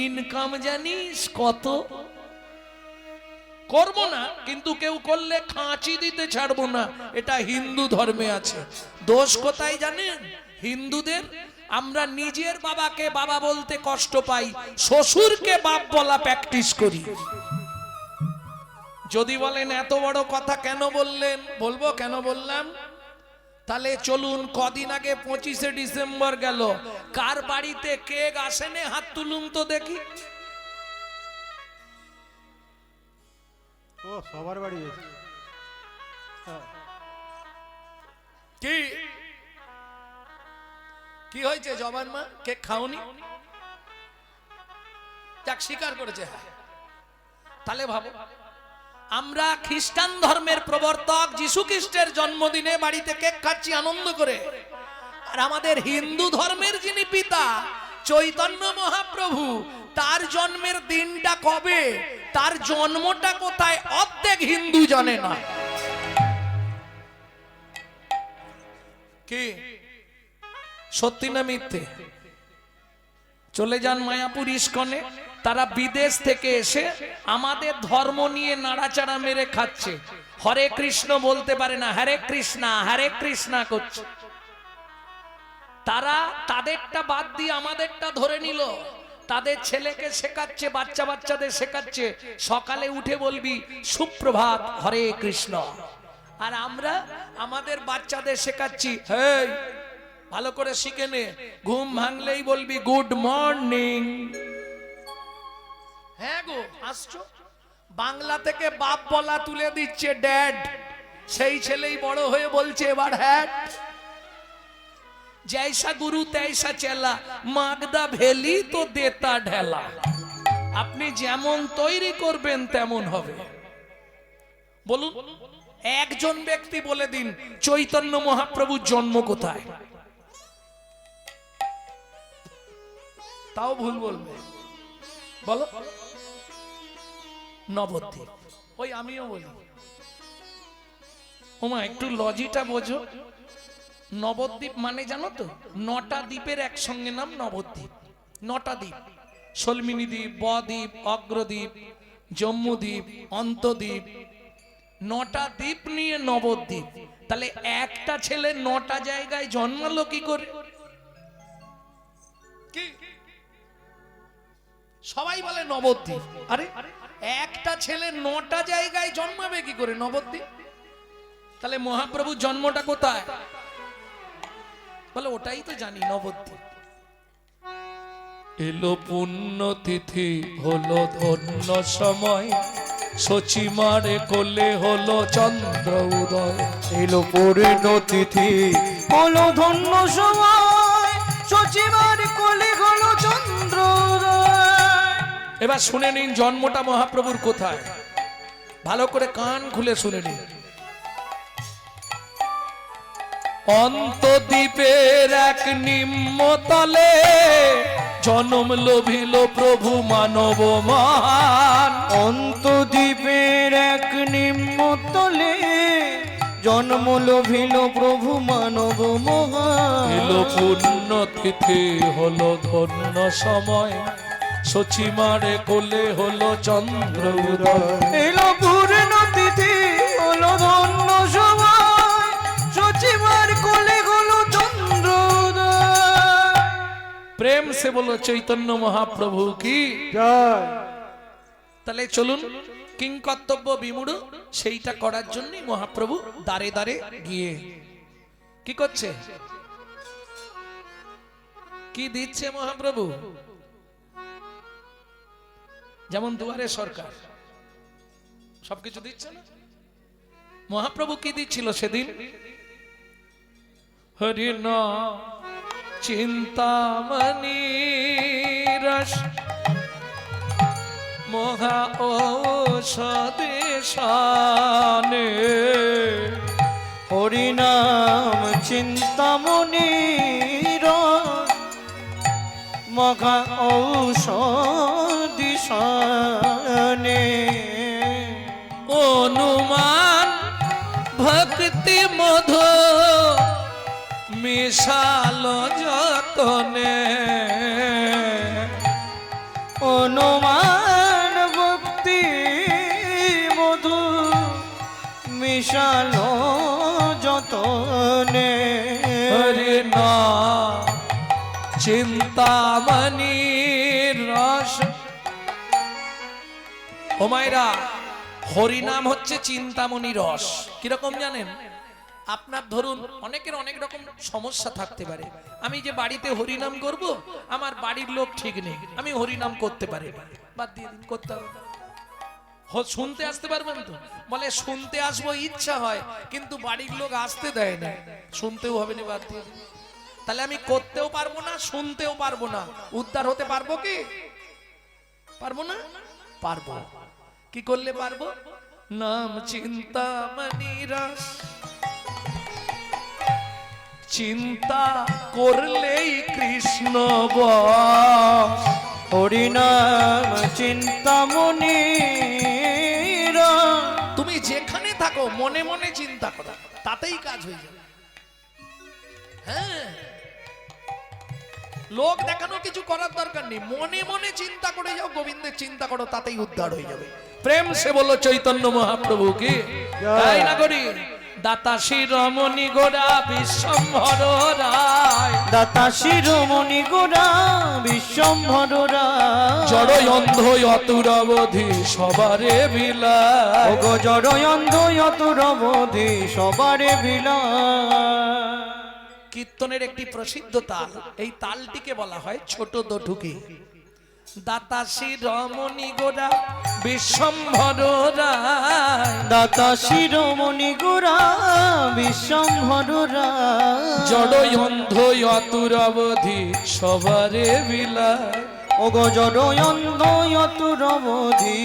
ইনকাম জানিস কত? করব না, কিন্তু কেউ করলে খাঁচি দিতে ছাড়বো না, এটা হিন্দু ধর্মে আছে। দোষ কোথায় জানেন? হিন্দুদের। আমরা নিজের বাবাকে বাবা বলতে কষ্ট পাই, শ্বশুরকে বাপ বলা প্র্যাকটিস করি। যদি বলেন এত বড় কথা কেন বললেন, বলবো কেন বললাম। তাহলে চলুন, কদিন আগে 25শে ডিসেম্বর গেল, কার বাড়িতে কেক আসেনে? হাত তুলুন তো দেখি। ও সবার বাড়ি আছে। হ্যাঁ। কি কি হয়েছে জবান মা? কেক খাওনি? যাক, স্বীকার করেছে। হ্যাঁ, তাহলে ভাবো, আমরা খ্রিস্টান ধর্মের প্রবর্তক যিশু খ্রিস্টের জন্মদিনে বাড়িতে কেক খাচ্ছি আনন্দ করে, আর আমাদের হিন্দু ধর্মের যিনি পিতা চৈতন্য মহাপ্রভু, তার জন্মের দিনটা কবে, তার জন্মটা কোথায়, অর্ধেক হিন্দু জানে না। কি সত্যি না মিথ্যে? চলে যান মায়াপুর ইস্কনে, তারা বিদেশ থেকে এসে আমাদের ধর্ম নিয়ে নাড়াচাড়া মেরে খাচ্ছে। হরে কৃষ্ণ বলতে পারে না, হরে কৃষ্ণা হরে কৃষ্ণা করছে। তারা তাদেরটা বাদ দিয়ে আমাদেরটা ধরে নিল। তাদের ছেলেকে শেখাচ্ছে, বাচ্চাদের শেখাচ্ছে, সকালে উঠে বলবি সুপ্রভাত হরে কৃষ্ণ। আর আমরা আমাদের বাচ্চাদের শেখাচ্ছি, হেই ভালো করে শিখে নে, ঘুম ভাঙলেই বলবি গুড মর্নিং। হ্যাঁ গো, আসছো। বাংলা থেকে বাপ বলা তুলে দিচ্ছে ড্যাড, সেই ছেলেই বড় হয়ে বলছে এবার হ্যাট। জৈসা গুরু তৈসা চেলা, মাগদা ভেলি তো দেতা ঢেলা। আপনি যেমন তৈরি করবেন তেমন হবে। বলুন, একজন ব্যক্তি বলে দিন চৈতন্য মহাপ্রভুর জন্ম কোথায়? তাও ভুল বলবে। বলো। নবদ্বীপ। ওই আমিও বলি, ওমা একটু লজিটা বোঝো। নবদ্বীপ মানে জানো তো, 9টা দ্বীপের একসঙ্গে নাম নবদ্বীপ। 9টা দ্বীপ, সলমিনী দ্বীপ, বদ্বীপ, অগ্রদ্বীপ, জম্মুদ্বীপ, অন্তদ্বীপ, 9টা দ্বীপ নিয়ে নবদ্বীপ। তাহলে একটা ছেলে 9টা জায়গায় জন্মালো কি করে? কি সবাই বলে নবদ্বীপ, আরে একটা ছেলে 9টা জায়গায় জন্মাবে কি করে? নবদ্বীপ। তাহলে মহাপ্রভুর জন্মটা কোথায়? বলে ওটাই তো জানি, নবদ্বীপ। এলো পুণ্যতিথি, হলো ধন্য সময়, সচিমারে কোলে হলো চন্দ্র উদয়। এলো পরিণতিথি, হলো ধন্য সময়, সচিমার কোলে হলো চন্দ্র উদয়। এবার শুনে নিন জন্মটা মহাপ্রভুর কোথায়, ভালো করে কান খুলে শুনে নিন। অন্তদ্বীপের এক নিম্নতলে জনম লোভিল প্রভু মানব মহান। অন্তদ্বীপের এক নিম্নতলে জন্ম লোভিল প্রভু মানব মহান। এলো পুণ্যতিথি, হলো ধন্য সময়, সচিমারে কোলে হলো চন্দ্র উদয়। এলো পূর্ণতিথি, হলো ধন্য সময়, সচিমার কোলে হলো চন্দ্র উদয়। প্রেম সে বলো চৈতন্য মহাপ্রভু কি জয়। তাহলে চলুন, কিং কর্তব্য বিমূঢ় সেইটা করার জন্যই মহাপ্রভু দাঁড়ে দাঁড়ে গিয়ে কি করছে? কি দিচ্ছে মহাপ্রভু? যেমন দুয়ারে সরকার সবকিছু দিচ্ছে না, মহাপ্রভু কি দিচ্ছিল সেদিন? হরি নাম চিন্তামণি রস মহা ঔষধে শানে। হরিনাম চিন্তামণি মহা ঔষধি শানে অনুমান ভক্তি মধু মিশালো যতনে অনুমান ভক্তি মধু মিশালো যতনে হরি না চিন্তামণি রস। ও মায়েরা, হরিনাম হচ্ছে চিন্তামণি রস। কিরকম জানেন? আপনার ধরুন অনেকের অনেক রকম সমস্যা থাকতে পারে। আমি যে বাড়িতে হরিনাম করব, আমার বাড়ির লোক ঠিক নেই, আমি হরিনাম করতে পারি, বাদ দিয়ে দিন, করতে হবে না। শুনতে আসতে পারবেন তো? বলে শুনতে আসবো ইচ্ছা হয়, কিন্তু বাড়ির লোক আসতে দেয় না, শুনতেও হবে না, বাদ দিয়ে দিন। তাহলে আমি করতেও পারবো না, শুনতেও পারবো না, উদ্ধার হতে পারবো কি? পারবো না? পারবো। কি করলে পারবো? নাম চিন্তামণি রস, চিন্তা করলেই কৃষ্ণ বস। হরিনাম চিন্তামণি তুমি যেখানে থাকো মনে মনে চিন্তা করো, তাতেই কাজ হয়ে যাবে। হ্যাঁ, লোক দেখানো কিছু করার দরকার নেই, মনে মনে চিন্তা করে যাও, গোবিন্দের চিন্তা করো, তাতেই উদ্ধার হয়ে যাবে। প্রেম সে বলো চৈতন্য মহাপ্রভু কি, তাই না করি? দাতা শিরোমণি গোরা বিশ্বম্ভর রায়, দাতা শিরোমণি গোরা বিশ্বম্ভর রায়, জড় অন্ধ অতুরবধি সবারে বিলায়, ওগো জড় অন্ধ অতুরবধি সবারে বিলায়। কীর্তনের একটি প্রসিদ্ধ তাল, এই তালটিকে বলা হয় ছোট দঠুকি। দাতা শিরোমণি গোরা বিশ্বম্ভর রায়, দাতা শিরোমণি গোরা বিশ্বম্ভর রায়, জড় অন্ধ অতুরবধি সবারে বিলায়, ওগো জড় অন্ধ অতুরবধি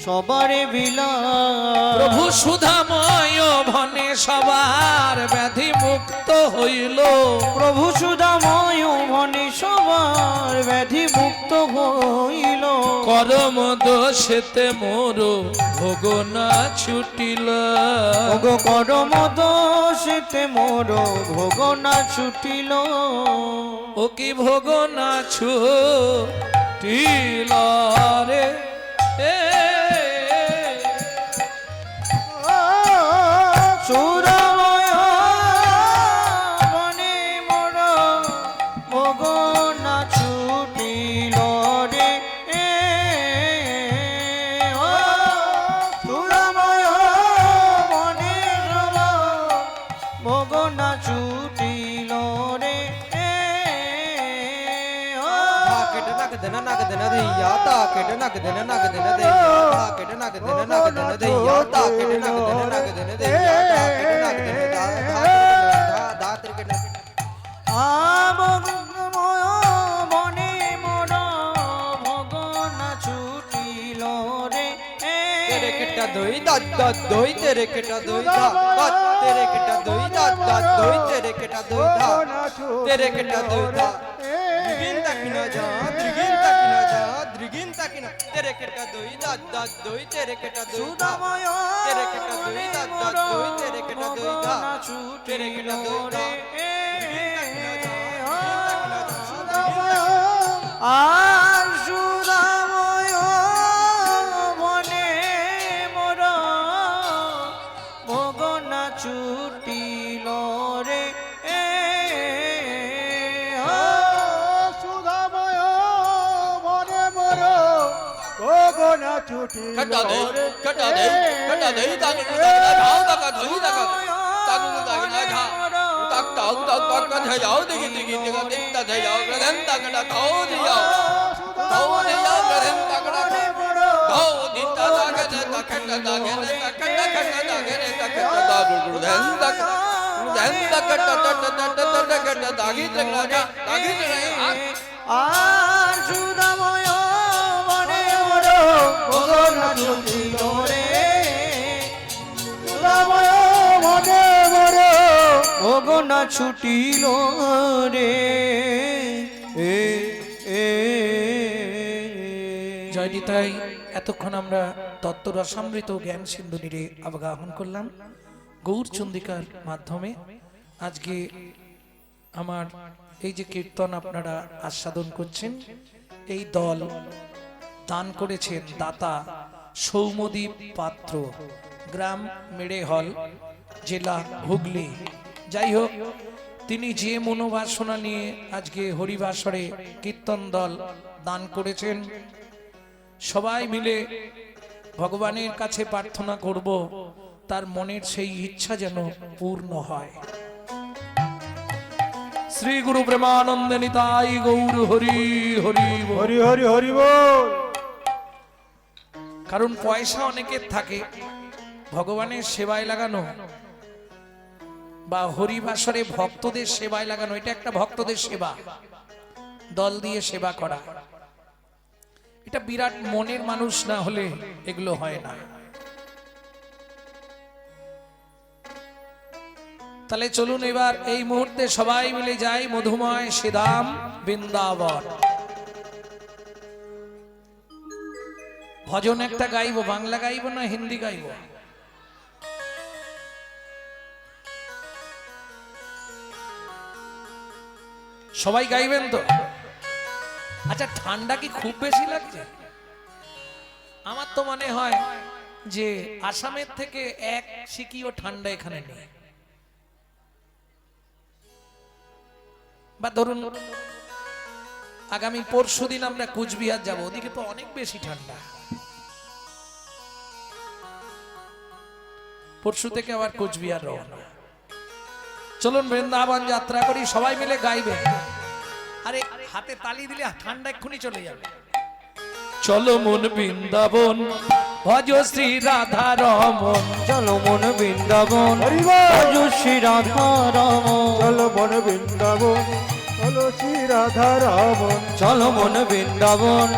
সবারে বিলায়। প্রভু সুধাময় ভনে সবার ব্যাধি মুক্ত হইল, প্রভু সুধাময় ভনে সবার ব্যাধি মুক্ত হইল, করম দোষেতে মোর ভোগ না ছুটিল, ওগো করম দোষেতে মোর ভোগ না ছুটিল, ও কি ভোগ না ছুটিল রে এ সুরময় বনে মোর ভোগ না ছুটিল রে ও সুরময় বনে ভোগ না ছুটিল রে देना नाग देना दैया ताकेट नाग देना दैया ताकेट नाग देना दैया ताकेट नाग देना दैया ताकेट नाग देना दात्र के আমগময় বনে মোর ভোগ না ছুটিল রে तेरे केटा दोई दाद दाद दोई तेरे केटा दोई दाद तेरे केटा दोई दाद दाद दोई तेरे केटा दोई दाद तेरे केटा दोई दाद द्रिगिन तकिना जा द्रिगिन तकिना तेरे केटा दोई दाद दाद दोई तेरे केटा दोई সুদাময় तेरे केटा दोई दाद दाद दोई तेरे केटा दोई दाद तेरे केटा दोई दाद আর সুদাময় বনে মোর ভোগ না ছুটিল রে সুধাময় মনে মর গগনা ছুটি कटा दे ताकि जाओ तक धोई तक ताकि ना जा तक ताऊ तक तक थे जाओ देखी देखी देखा देखता थे जाओ गगन तक ना ताऊ दे जाओ गगन तक ना ताऊ दिता तक तक আর সুদাময় বনে মোর ভোগ না ছুটিল রে সুদাময় বনে মোর ভোগ না ছুটিল রে জয় জয় দিতাই এতক্ষণ আমরা তত্ত্ব রসামৃত জ্ঞান সিন্ধু নীরে অবগাহন করলাম গৌর চন্দিকার মাধ্যমে। আজকে আমার এই যে কীর্তন আপনারা আস্বাদন করছেন, এই দল দান করেছেন দাতা সৌমদীপ পাত্র, গ্রাম মেড়েহল, জেলা হুগলি। যাই হোক, তিনি যে মনোবাসনা নিয়ে আজকে হরিবাসরে কীর্তন দল দান করেছেন, সবাই মিলে ভগবানের কাছে প্রার্থনা করব তার মনের সেই ইচ্ছা যেন পূর্ণ হয়। শ্রী গুরু প্রেমানন্দে নিতাই গৌর হরি হরি বল। হরি হরি হরি বল। কারণ পয়সা অনেকের থাকে ভগবানের সেবায় লাগানো বা হরিবাসরে ভক্তদের সেবায় লাগানো, এটা একটা ভক্তদের সেবা, দল দিয়ে সেবা করা, এটা বিরাট মনের মানুষ না হলে এগুলো হয় না। তাহলে চলুন এবার এই মুহূর্তে সবাই মিলে যাই মধুময় শ্রীধাম বৃন্দাবন। ভজন একটা গাইবো, বাংলা গাইবো না হিন্দি গাইবো? সবাই গাইবেন তো? আচ্ছা, ঠান্ডা কি খুব বেশি লাগছে? আমার তো মনে হয় যে আসামের থেকে এক সিকিও ঠান্ডা এখানে নেই। বা ধরুন আগামী পরশুদিন আমরা কুচবিহার যাব, ওদিকে তো অনেক বেশি ঠান্ডা। পরশু থেকে আবার কুচবিহার রওনা। চলুন বৃন্দাবন যাত্রা করি, সবাই মিলে গাইবে। আরে হাতে তালি দিলে ঠান্ডা এক্ষুনি চলে যাবে। চলো মন বৃন্দাবন ভজ শ্রী রাধা রমন, চলো মন বৃন্দাবন হরি বল। ভজ শ্রী রাধা রমন, চলো মন বৃন্দাবন চলো শ্রী রাধা রমন। চলো মন বৃন্দাবন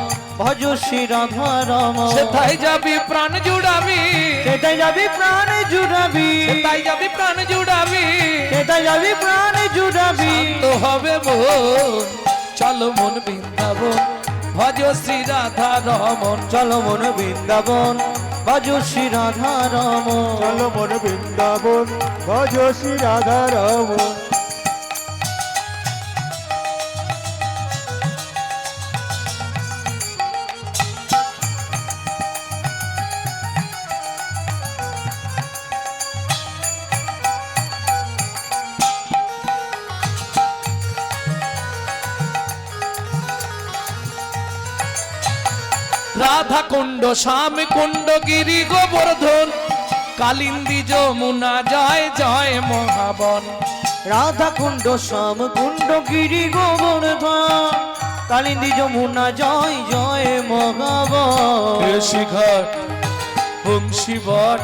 ভজ শ্রী রাধা রমন। সেথায় যাবি প্রাণ জুড়াবি, সেটাই যাবি প্রাণ জুড়াবি, সেথায় যাবি প্রাণ জুড়াবি, সেটাই যাবি প্রাণ জুড়াবি। তো হবে মন। চলো মন বৃন্দাবন ভজ শ্রী রাধা রমন, চলো মন বৃন্দাবন ভজ শ্রী রাধা রমন। চলো মন বৃন্দাবন ভজ শ্রী রাধা রমন। রাধা কুণ্ড শ্যাম কুণ্ড গিরি গোবর্ধন, কালিন্দী যমুনা জয় জয় মহাবন। রাধা কুণ্ড শ্যাম কুণ্ড গিরি গোবর্ধন, কালিন্দী যমুনা জয় জয় মহাবন। শিখর বংশীবট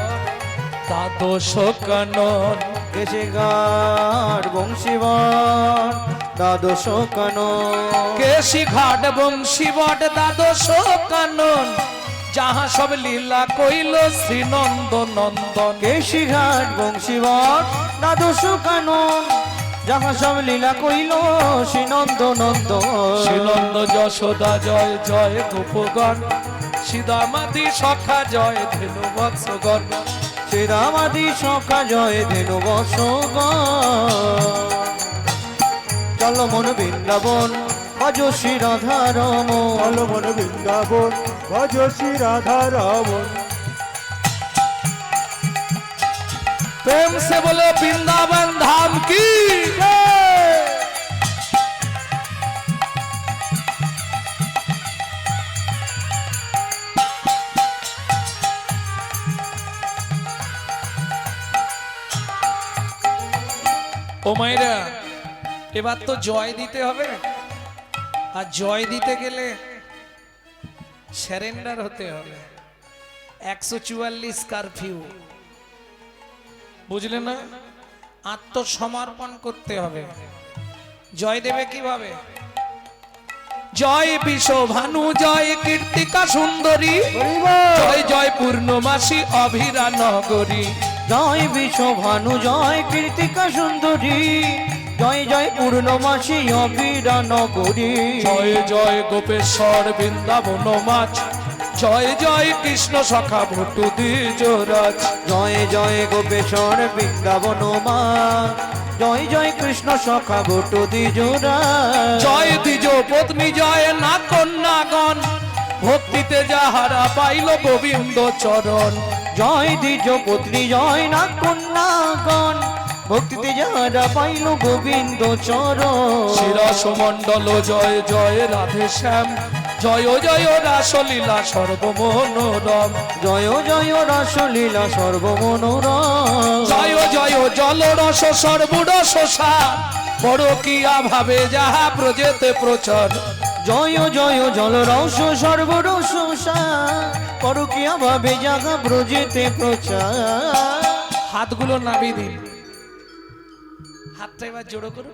দ্বাদশ কানন, কেশে ঘাট বংশীবন দ্বাদশ কানন। কেশি ঘাট বংশীবট দ্বাদশ কানন, যাহা সব লীলা কইল শ্রীনন্দ নন্দন। কেশি ঘাট বংশীবন দ্বাদশ কানন, যাহা সব লীলা কইল শ্রীনন্দ নন্দন। শ্রীনন্দ যশোদা জয় জয় গোপগণ, সীতামাতি সখা জয় ধেনু বৎসগণ। শ্রীরামাদি সখা জয় ধেনু বৎসগণ। চলো মন বৃন্দাবন ভজ শ্রী রাধা রমন, চলো মন বৃন্দাবন ভজ শ্রী রাধা রমন। प्रेम से बोलो वृंदावन धाम की। ও মায়েরা, এবার তো জয় দিতে হবে, আর জয় দিতে গেলে সারেন্ডার হতে হবে। 144 কারফিউ, বুঝলে না? আত্মসমর্পণ করতে হবে। জয় দেবে কিভাবে? জয় বিশ্বভানু জয় কীর্তিকা সুন্দরী, জয় জয় পূর্ণমাসী অভিরা নগরী। জয় বিশ্বভানু জয় কীর্তিকা সুন্দরী, জয় জয় পূর্ণমাসী অবিরা নগরী। জয় জয় গোপেশ্বর বৃন্দাবন মাছ, জয় জয় কৃষ্ণ সখা ভট্টু দ্বিজরাজ, জয় জয় গোপেশ্বর বৃন্দাবন মা, জয় জয় কৃষ্ণ সখা বটু দ্বিজরা, জয় দ্বিজ পত্নী জয় না কন্যাগণ, ভক্তিতে যাহারা পাইল গোবিন্দ চরণ। জয় দ্বিজ পত্নী জয় না কন্যাগণ, ভক্তিতে যারা পাইল গোবিন্দ চরণ। শিরস মণ্ডল জয় জয় রাধে শ্যাম, জয় জয় রাসলীলা সর্বমনোরম, জয় জয় রাসলীলা সর্বমনোরম, জয় জয় জলরস সর্বরস সার, পরকীয়া ভাবে যাহা প্রজেতে প্রচার। জয় জয় জলরস সর্বরস পরকিয়া ভাবে জাগা ব্রজেতে প্রচার। হাতগুলো নাবি দিন, হাতটা এবার জোড়ো করো।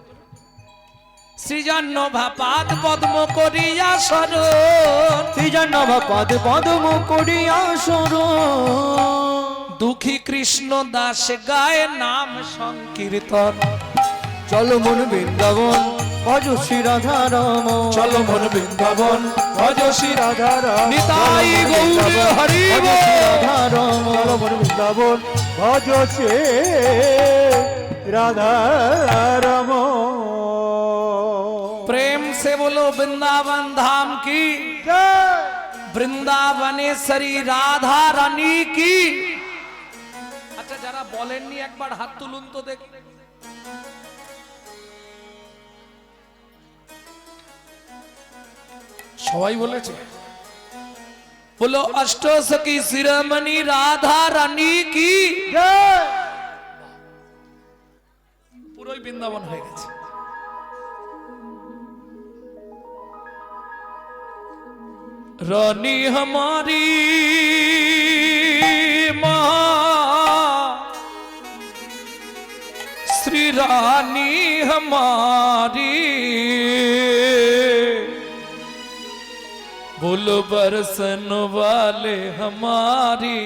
সৃজন্য ভাপাত পদ্ম করিয়া শরণ, শ্রীজন্নভা পদ পদম করিয়া শরণ। দুঃখী কৃষ্ণ দাস গায়ে নাম সংকীর্তন, চলো মন বৃন্দাবন ভজ শ্রী রাধা রম, চলো মন বৃন্দাবন ভজ শ্রী রাধা রাম নিতাই গৌর হরি ভজ বল। শ্রী রাধা রম, চলো মন বৃন্দাবন ভজ শ্রী রাধা রাম। प्रेम से बोलो वृंदावन धाम की, বৃন্দাবনেশ্বরী রাধা রানী কি। আচ্ছা যারা বলেননি একবার হাত তুলুন তো দেখ। সবাই বলেছে, বলো অষ্টসখী শিরোমণি রাধা রানী কি। পুরোই বৃন্দাবন হয়ে গেছে। रानी हमारी माँ, श्री रानी हमारी, बोलो बरसन वाले हमारी,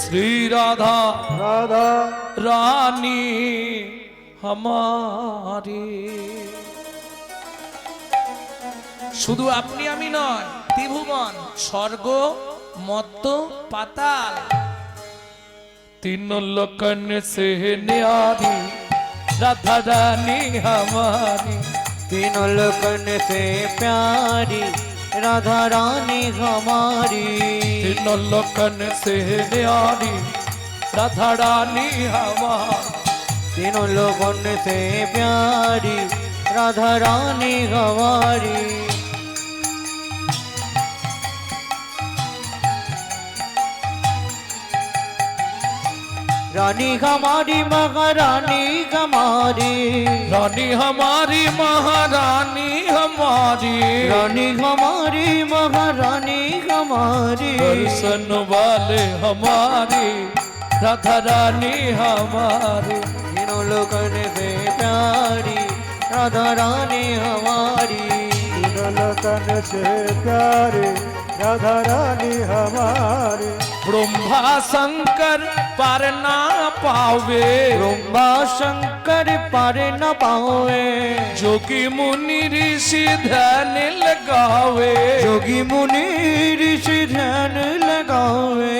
श्री राधा রাধা रानी हमारी। শুধু আপনি আমি নয়, ত্রিভুবন স্বর্গ মর্ত পাতাল तीन लोकन से न्यारी राधा रानी हमारी, तीनों लोकन से प्यारी राधा रानी हमारी, तीन लोकन से न्यारी राधा रानी हमारी, तीनों लोगन से प्यारी राधा रानी हमारी। रानी हमारी महारानी हमारी, रानी हमारी महारानी हमारी, रानी हमारी महारानी हमारी, दर्शन वाले हमारी राधा रानी हमारी, तीनों लोगन से प्यारी राधा रानी हमारी, तीनों लोकन से प्यारे राधा रानी हमारी। ब्रह्मा शंकर पार ना पावे, ब्रह्मा शंकर पार न पावे, जोगी मुनि ऋषि ध्यान लगावे, जोगी मुनि ऋषि ध्यान लगावे।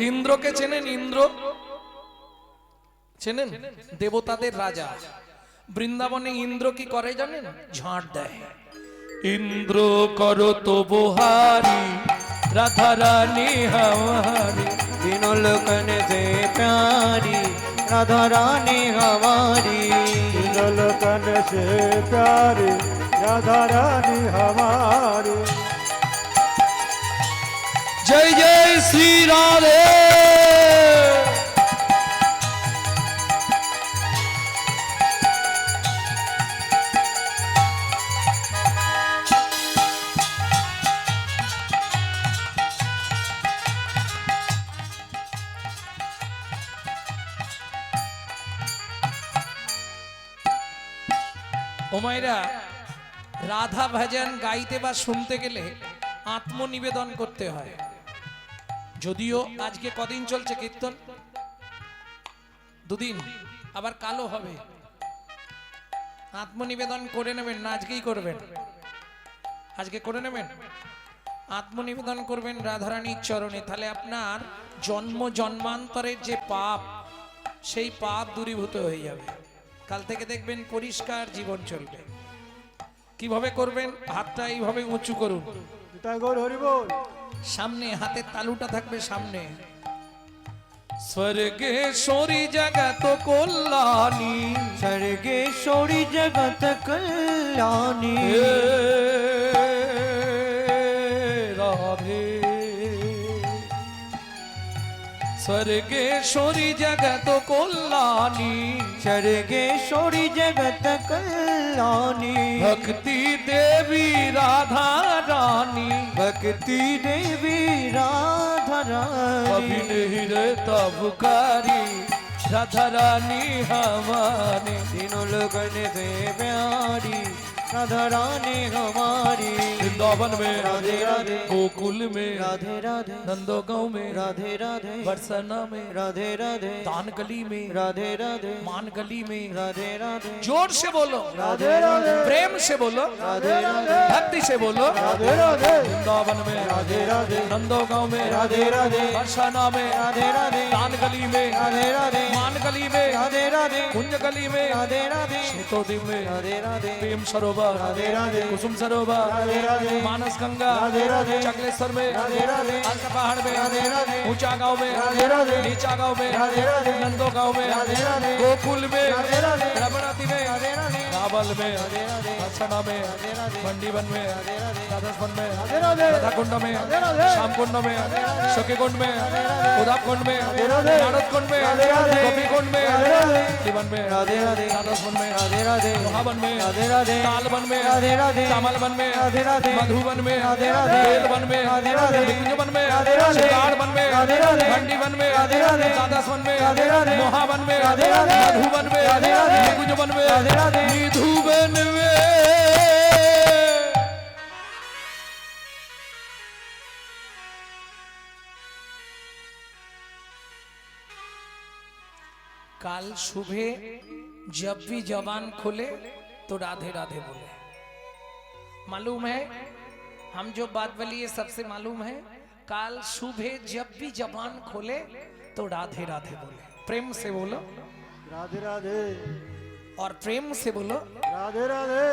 ইন্দ্রকে চেনেন? ইন্দ্র চেনেন? দেবতাদের রাজা। বৃন্দাবনে ইন্দ্র কি করে জানেন? ঝাঁট দেয়। ইন্দ্র করো তো বহারি রাধা রানী हमारी, तीनों लोकन से प्यारी राधा रानी हमारी, तीनों लोकन से प्यारे राधा रानी हमारी। जय जय श्री राधे। ওমাইরা রাধা ভজন গাইতে বা শুনতে গেলে আত্মনিবেদন করতে হয়। যদিও আজকে কদিন চলছে কীর্তন? দুদিন, আবার কালো হবে। আত্মনিবেদন করে নেবেন না, আজকেই করবেন, আজকে করে নেবেন। আত্মনিবেদন করবেন রাধারানীর চরণে, তাহলে আপনার জন্ম জন্মান্তরের যে পাপ, সেই পাপ দূরীভূত হয়ে যাবে। কাল থেকে দেখবেন পরিষ্কার জীবন চলবে। কিভাবে করবেন? হাতটা এইভাবে উঁচু করুন, তাই গৌর হরি বল। সামনে হাতের তালুটা থাকবে সামনে। স্বর্গেশ্বরী জগত কল্যাণী, স্বর্গেশ্বরী জগত কল্যাণী রাধে। স্বর্গেশ্বরী জগত কল্যাণী, স্বর্গেশ্বরী জগত কল্যাণী ভক্তি দেবী রাধা রানী, ভক্তি দেবী রাধা कभी রানী नहीं रहता पुकारी राधा रानी हमारे। तीनों लोगन से प्यारी राधा रानी हमारी। वृंदावन में राधे राधे गोकुल में राधे राधे नंदो गांव में राधे राधे बरसाना में राधे राधे तान गली में राधे राधे मान गली में। राधे राधे जोर से बोलो, राधे राधे प्रेम से बोलो, राधे राधे भक्ति से बोलो। राधे राधे वृंदावन में राधे राधे नंदो गांव में राधे राधे बरसाना में राधे राधे तान गली में राधे राधे मान गली में राधे राधे कुंज गली में राधे राधे श्वेतोदी में राधे राधे प्रेम सरोवर राधे राधे कुसुम सरोवर राधे राधे मानस गंगा राधे राधे चकलेश्वर में राधे राधे अलका पहाड़ में राधे राधे ऊंचा गांव में राधे राधे नीचा गांव में राधे राधे नंदो गांव में राधे राधे गोकुल में राधे राधे रमणाती में राधे राधे काबल में राधे राधे हसना में राधे राधे मंडीवन में राधे राधे राधास्वन में राधे राधे राधा कुंड में राधे राधे श्याम कुंड में सखी कुंड में उदाप कुंड में राधे नारद कुंड में राधे राधे गोपी कुंड में राधे राधे जीवन में राधे राधे राधास्वन में राधे राधे मोहावन में राधे राधे तालवन में राधे राधे कमलवन में राधे राधे मधुवन में राधे राधे बेलवन में राधे राधे निकुंजवन में राधे राधे शिकारवन में राधे राधे मंडीवन में राधे राधे राधास्वन में राधे राधे मोहावन में राधे राधे मधुवन में राधे राधे निकुंजवन में राधे राधे निधुवन में। काल सुबह जब भी जबान खोले तो राधे राधे बोले। मालूम है हम जो बात बोली ये सबसे मालूम है। काल सुबह जब भी जबान खोले तो राधे राधे बोले। प्रेम से बोलो राधे राधे और प्रेम से बोलो, राधे राधे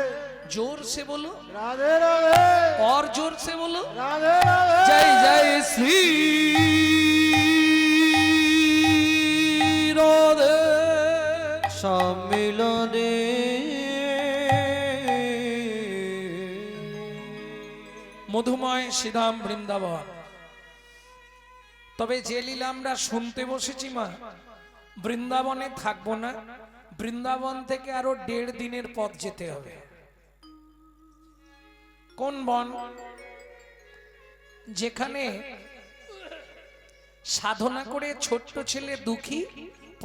जोर से बोलो राधे राधे और जोर से बोलो। राधे राधे जय जय श्री राधे। সম্মিলনে মধুময় শ্রীধাম বৃন্দাবন। তবে যে লীলা আমরা শুনতে বসেছি মা, বৃন্দাবনে থাকবো না, বৃন্দাবন থেকে আরো 1.5 দিনের পথ যেতে হবে। কোন বন? যেখানে সাধনা করে ছোট্ট ছেলে দুঃখী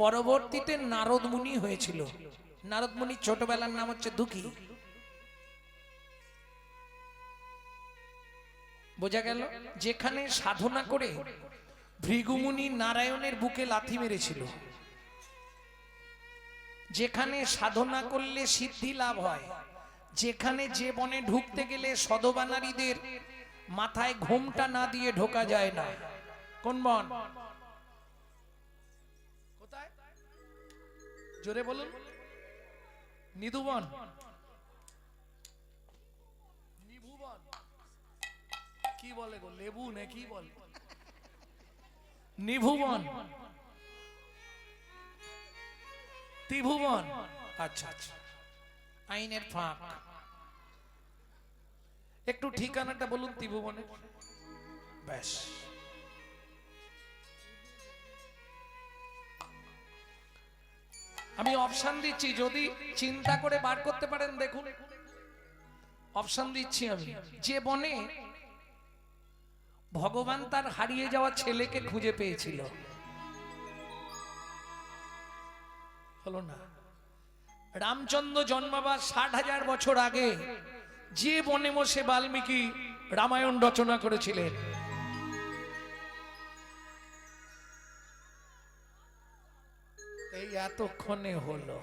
পরবর্তীতে নারদ মুনি হয়েছিল। নারদ মুনি ছোটবেলার নাম হচ্ছে দুঃখী। বোঝা গেল? যেখানে সাধনা করে ভৃগুমুনি নারায়ণের বুকে লাথি মেরেছিল, যেখানে সাধনা করলে সিদ্ধি লাভ হয়, যেখানে যে বনে ঢুকতে গেলে সধবা নারীদের মাথায় ঘোমটা না দিয়ে ঢোকা যায় না। কোন বন? কোথায়? জোরে বলুন। নিধুবন, নিভুবন, কি বলে গো? লেবু না কি বলে? নিভুবন, ত্রিভুবন। আচ্ছা আচ্ছা, আইনের ফাঁক। একটু ঠিকানাটা বলুন ত্রিভুবনের। ব্যাস, আমি অপশন দিচ্ছি, যদি চিন্তা করে বার করতে পারেন দেখুন। অপশন দিচ্ছি আমি। যে বনে ভগবান তার হারিয়ে যাওয়া ছেলেকে খুঁজে পেয়েছিল, হলো না? রামচন্দ্র জন্মাবার 60,000 বছর আগে যে বনে বসে বাল্মীকি রামায়ণ রচনা করেছিলেন, এই এতক্ষণে হলো।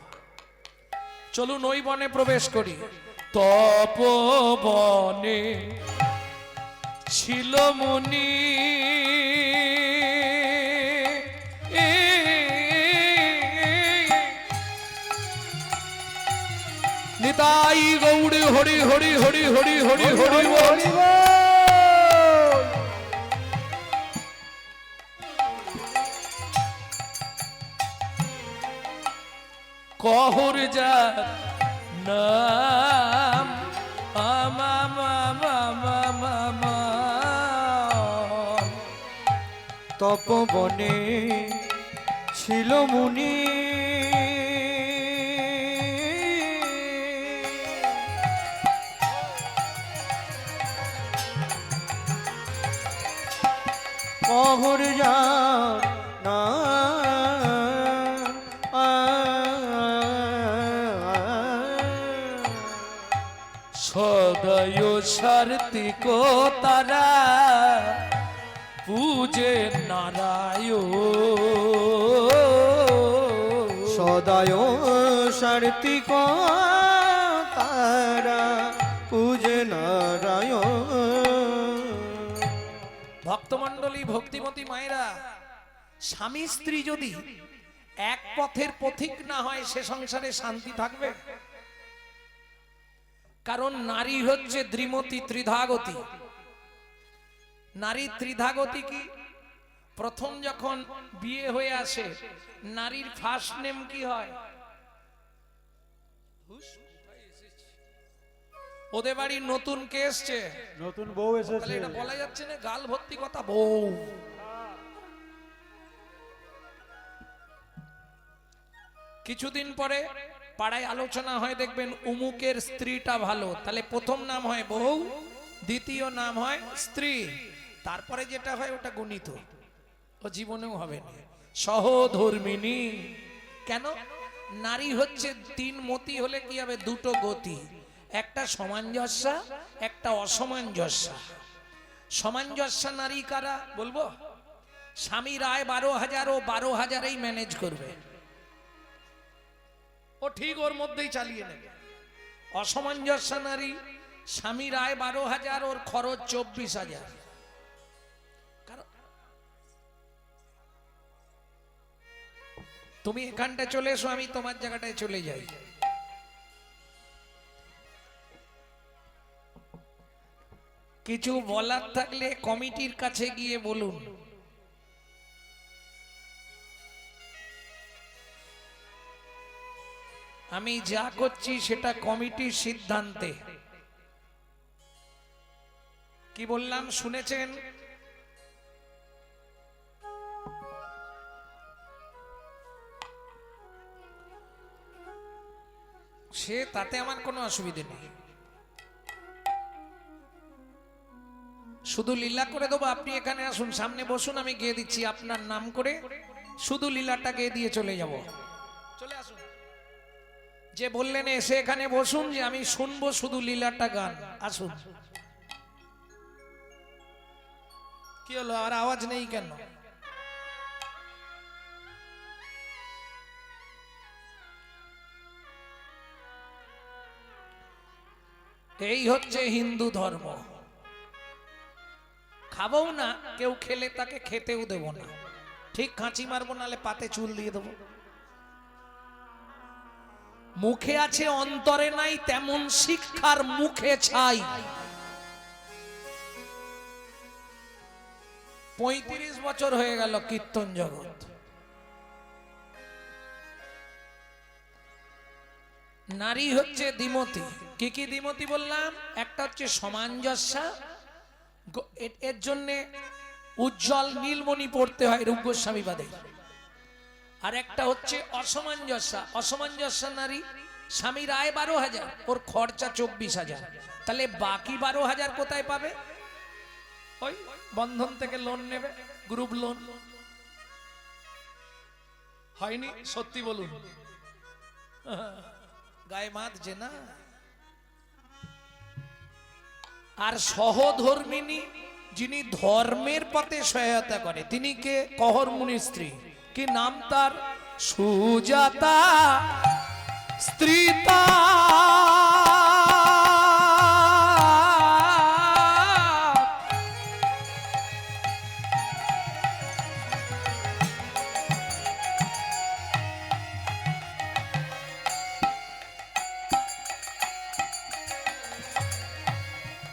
চলুন ওই বনে প্রবেশ করি। তপবনে ছিল মুনি নিতাই গৌড়ে হরি হরি হরি হরি হরি হরি বল। হরি বল। কহর যা নাম তপবনে ছিল মুনি কহর যা না সদয় সার্থিক তারা পূজে নারায়ণ সদায় সার্থিক তারা পূজে নারায়ণ। ভক্তমণ্ডলী ভক্তিমতী মায়েরা, স্বামী স্ত্রী যদি এক পথের পথিক না হয় সে সংসারে শান্তি থাকবে? কারণ নারী হচ্ছে দ্বিমতী ত্রিধাগতী। নারী ত্রিধাগতী কি? প্রথম যখন বিয়ে হয়ে আসে নারীর ফার্স্ট নেম কি হয়? ওদের বাড়ির নতুন কে এসছে? নতুন বউ তাহলে এসেছে। এটা বলা যাচ্ছে না গাল ভর্তি কথা বউ। কিছুদিন পরে পাড়ায় আলোচনা হয়, দেখবেন উমুকের স্ত্রীটা ভালো, তাহলে প্রথম নাম হয় বউ, দ্বিতীয় নাম হয় স্ত্রী, তারপরে যেটা হয় ওটা গুণিত, ও জীবনেও হবে না। সহধর্মিনী কেন? নারী হচ্ছে তিন মতি হলে কি হবে? দুটো গতি, একটা সামঞ্জস্য একটা অসামঞ্জস্য। সামঞ্জস্য নারী কারা বলবো? স্বামীর আয় 12,000 ও 12,000এই ম্যানেজ করবে, ও ঠিক ওর মধ্যেই চালিয়ে নেবে। অসামঞ্জস্য নারী, স্বামীর আয় 12,000 ওর খরচ 24,000। তুমি এখানটা চলে এসো, আমি তোমার জায়গাটায় চলে যাই। কিছু বলার থাকলে কমিটির কাছে গিয়ে বলুন। আমি যা করছি সেটা কমিটির সিদ্ধান্তে। কি বললাম শুনেছেন? সে তাতে আমার কোনো অসুবিধে নেই, শুধু লীলা করে দেবো। আপনি এখানে আসুন, সামনে বসুন, আমি গেয়ে দিচ্ছি আপনার নাম করে, শুধু লীলাটা গেয়ে দিয়ে চলে যাব। চলে আসুন, যে বললেন এসে এখানে বসুন, যে আমি শুনবো শুধু লীলাটা গান। আসুন। কি হলো, আর আওয়াজ নেই কেন? এই হচ্ছে হিন্দু ধর্ম। খাবো না, কেউ খেলে তাকে খেতেও দেব না, ঠিক খাঁচি মারবো, নালে পাতে চুল দিয়ে দেবো। মুখে আছে অন্তরে নাই, তেমন শিক্ষার মুখে ছাই। 35 বছর হয়ে গেল কীর্তন জগৎ। নারী হচ্ছে দ্বিমতী। কি কি দ্বিমতী বললাম? একটা হচ্ছে সামঞ্জস্য, এর জন্য উজ্জ্বল নীলমণি পড়তে হয় রূপ গোস্বামী বাদে। আর একটা হচ্ছে অসামঞ্জস্য। অসামঞ্জস্য নারী, স্বামীর আয় 12,000 ওর খরচা 24,000, তাহলে বাকি 12,000 কোথায় পাবে? ওই বন্ধন থেকে লোন নেবে, গ্রুপ লোন। হয়নি? সত্যি বলুন, গায়ে মাত যে না। আর সহধর্মিনী, যিনি ধর্মের পথে সহায়তা করে, তিনি কে? কহর মুনির স্ত্রী। কি নাম তার? সুজাতা স্ত্রীতা।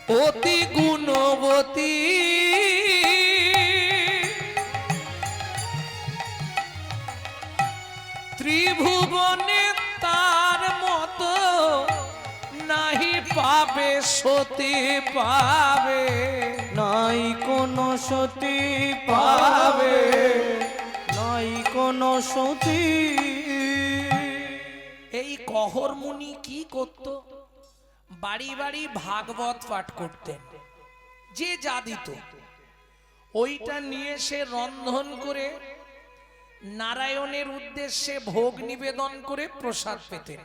অতি গুণবতী ত্রিভুবনে তার মতো নাহি পাবে সতী পাবে, নাই কোনো সতী পাবে, নাই কোনো সতী। এই কহর মুনি কি করত? বাড়ি বাড়ি ভাগবত পাঠ করতেন, যে যা দিত ওইটা নিয়ে সে রন্ধন করে নারায়ণের উদ্দেশ্যে ভোগ নিবেদন করে প্রসাদ পেতেন।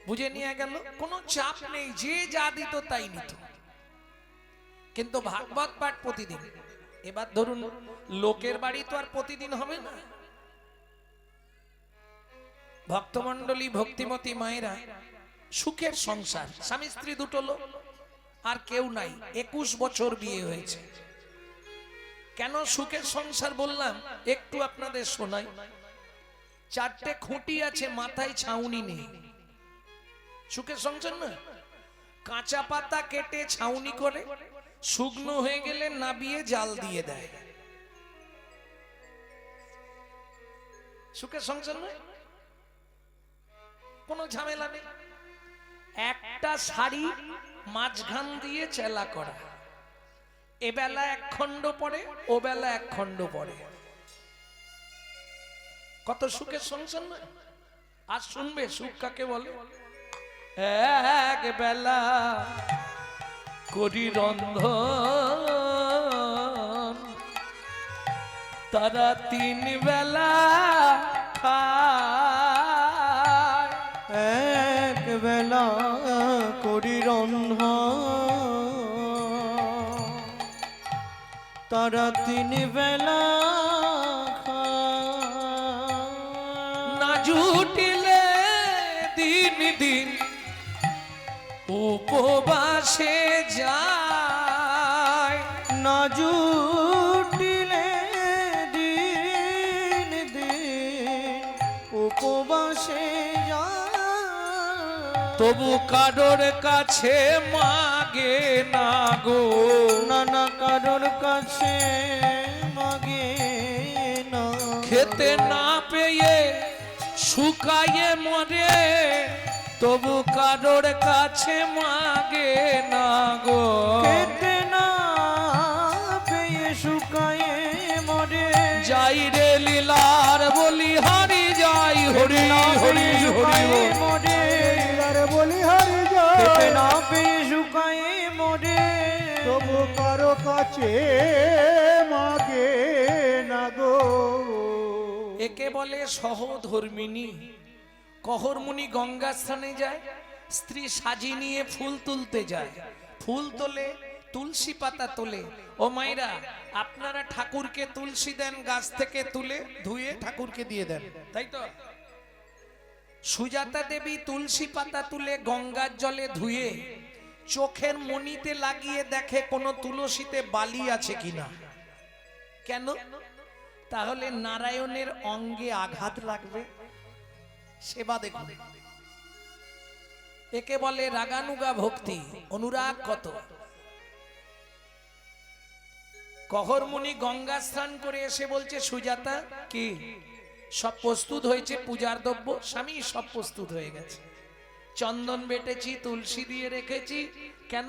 বুঝে নিয়ে গেল, কোনো চাপ নেই, যে যা দিত তাই নিত। কিন্তু ভাগবত পাঠ প্রতিদিন। এবার ধরুন লোকের বাড়ি তো আর প্রতিদিন হবে না। ভক্তমণ্ডলী ভক্তিমতী মায়েরা, সুখের সংসার, স্বামী স্ত্রী দুটো লোক, আর কেউ নাই, 21 বছর বিয়ে হয়েছে। কেন সুখের সংসার বললাম একটু আপনাদের শোনাই। 4টে খুঁটি আছে, মাথায় ছাউনি নেই। সুখের সংসার না? কাঁচা পাতা কেটে ছাউনি করে, শুকনো হয়ে গেলে নাবিয়ে জাল দিয়ে দেয়। সুখের সংসার নয়, কোনো ঝামেলা নেই। একটা শাড়ি মাঝখান দিয়ে চেলা করা, এবেলা 1 খণ্ড পড়ে, ও বেলা 1 খণ্ড পড়ে। কত সুখের সংসার নয়? আর শুনবে সুখ কাকে বলে? এক বেলা করি রন্ধন, তারা 3 বেলা খায়। এক বেলা করি রন্ধন, তারা 3 বেলা খায়। না জুটিলে দিন দিন উপবাসে যায়, না জুটিলে দিন দিন উপবাসে যায়। তবু কারোর কাছে মাগে না গো, নানা কারোর কাছে মাগে না। খেতে না পেয়ে শুকায়ে মরে, তবু কারোর কাছে মাগে না গো। খেতে না পেয়ে শুকায়ে মরে, যাই রে লীলার বলি হারি যাই, হরি হরি হরি বল। মরে আর বলি হারি যায়, খেতে না পেয়ে শুকায়ে মরে, তবু কারো কাছে মাগে না গো। একে বলে সহধর্মিনী। কহর মুনি গঙ্গা স্থানে যায়, স্ত্রী সাজি নিয়ে ফুল তুলতে যায়, ফুল তোলে, তুলসী পাতা তোলে। ও মাইরা, আপনারা ঠাকুরকে তুলসী দেন গাছ থেকে তুলে, ধুয়ে ঠাকুরকে দিয়ে দেন, তাই তো? সুজাতা দেবী তুলসী পাতা তুলে গঙ্গার জলে ধুয়ে চোখের মণিতে লাগিয়ে দেখে কোনো তুলসীতে বালি আছে কিনা। কেন? তাহলে নারায়ণের অঙ্গে আঘাত লাগবে, সেবা দেখুন। একে বলে রাগানুগা ভক্তি, অনুরাগ কত। কহর মুনি গঙ্গা স্নান করে এসে বলছে, সুজাতা কি সব প্রস্তুত হয়েছে পূজার দ্রব্য? স্বামী, সব প্রস্তুত হয়ে গেছে, চন্দন বেটেছি, তুলসী দিয়ে রেখেছি। কেন?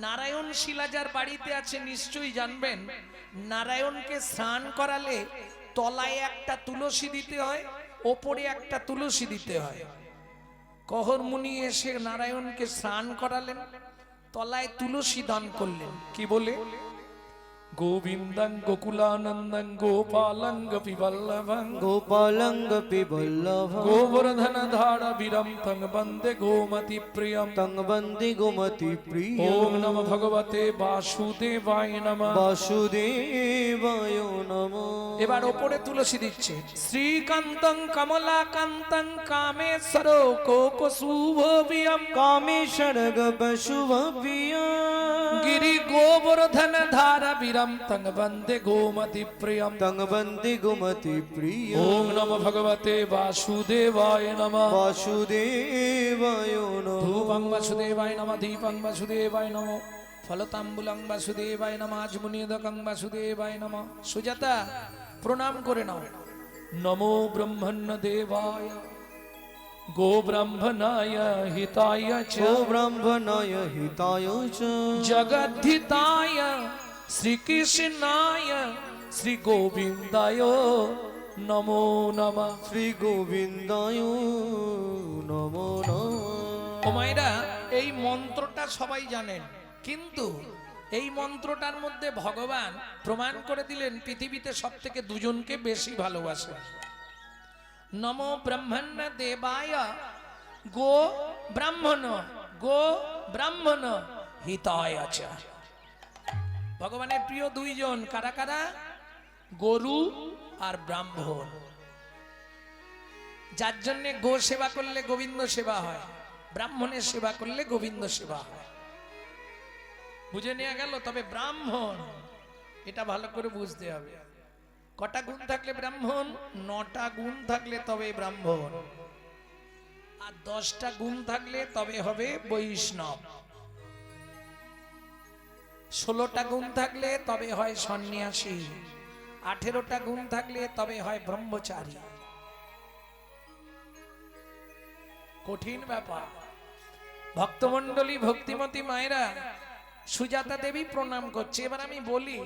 নারায়ণ শিলাজার বাড়িতে আছে, নিশ্চয়ই জানবেন। নারায়ণকে স্নান করালে তলায় একটা তুলসী দিতে হয়, ওপরে একটা তুলসী দিতে হয়। কহর মুনি এসে নারায়ণকে স্নান করালেন, তলায় তুলসী দান করলেন। কি বলে? গোবিন্দং গোকুলানন্দং গোপালং গোপীবল্লভং গোপালঙ্গ পিবল্লভ গোবর্ধন ধারা বীরম তং বন্দে গোমতি প্রিয়ম তং বন্দে গোমতি প্রিয়। ওম নমঃ ভগবতে বাসুদেবায় নমঃ। বাসুদেবায় নমঃ। এবার ওপরে তুলসী দিচ্ছে। শ্রীকান্তং কমলাকান্তং কামেশ্বর কোকশুভবিয়ম কামেশ্বর গশুভ প্রিয়। गिरि गोवर्धन धारा विरम तंग बंदे गोमति प्रियम তং বন্দে গোমতি প্রিয় ओम नमो भगवते वासुदेवाय नमः বাসুদেবায় নমঃ धूपं वासुदेवाय नमः दीपं वासुदेवाय नमः फलताम्बुलं वासुदेवाय नमः आजमुनिदकं वासुदेवाय नमः सुजाता प्रणाम करे नाओ नमो ब्रह्मण्य देवाय गो ब्रह्मणाय हिताय च ও ব্রাহ্মণায় হিতায় চ जगद्धिताय श्रीकृष्णाय श्री गोविंदाय नमो नमः শ্রী গোবিন্দায় নমো নমঃ ও মায়েরা এই মন্ত্রটা সবাই জানেন কিন্তু এই মন্ত্রটার মধ্যে ভগবান প্রমাণ করে দিলেন পৃথিবীতে সবথেকে দুজনকে বেশি ভালোবাসে নমো ব্রহ্মণ্য দেবায় গো ব্রাহ্মণ হিতায় চ ভগবানের প্রিয় দুইজন কারা কারা গরু আর ব্রাহ্মণ যার জন্য গো সেবা করলে গোবিন্দ সেবা হয় ব্রাহ্মণের সেবা করলে গোবিন্দ সেবা হয় বুঝে নেওয়া গেল তবে ব্রাহ্মণ এটা ভালো করে বুঝতে হবে কটা গুণ থাকলে ব্রাহ্মণ 9টা গুণ থাকলে তবে ব্রাহ্মণ আর 10টা গুণ থাকলে তবে হবে বৈষ্ণব 16টা গুণ থাকলে তবে হয় সন্ন্যাসী 18টা গুণ থাকলে তবে হয় ব্রহ্মচারী কঠিন ব্যাপার ভক্তমণ্ডলী ভক্তিমতী মায়েরা সুজাতা দেবী প্রণাম করছে এবার আমি বলি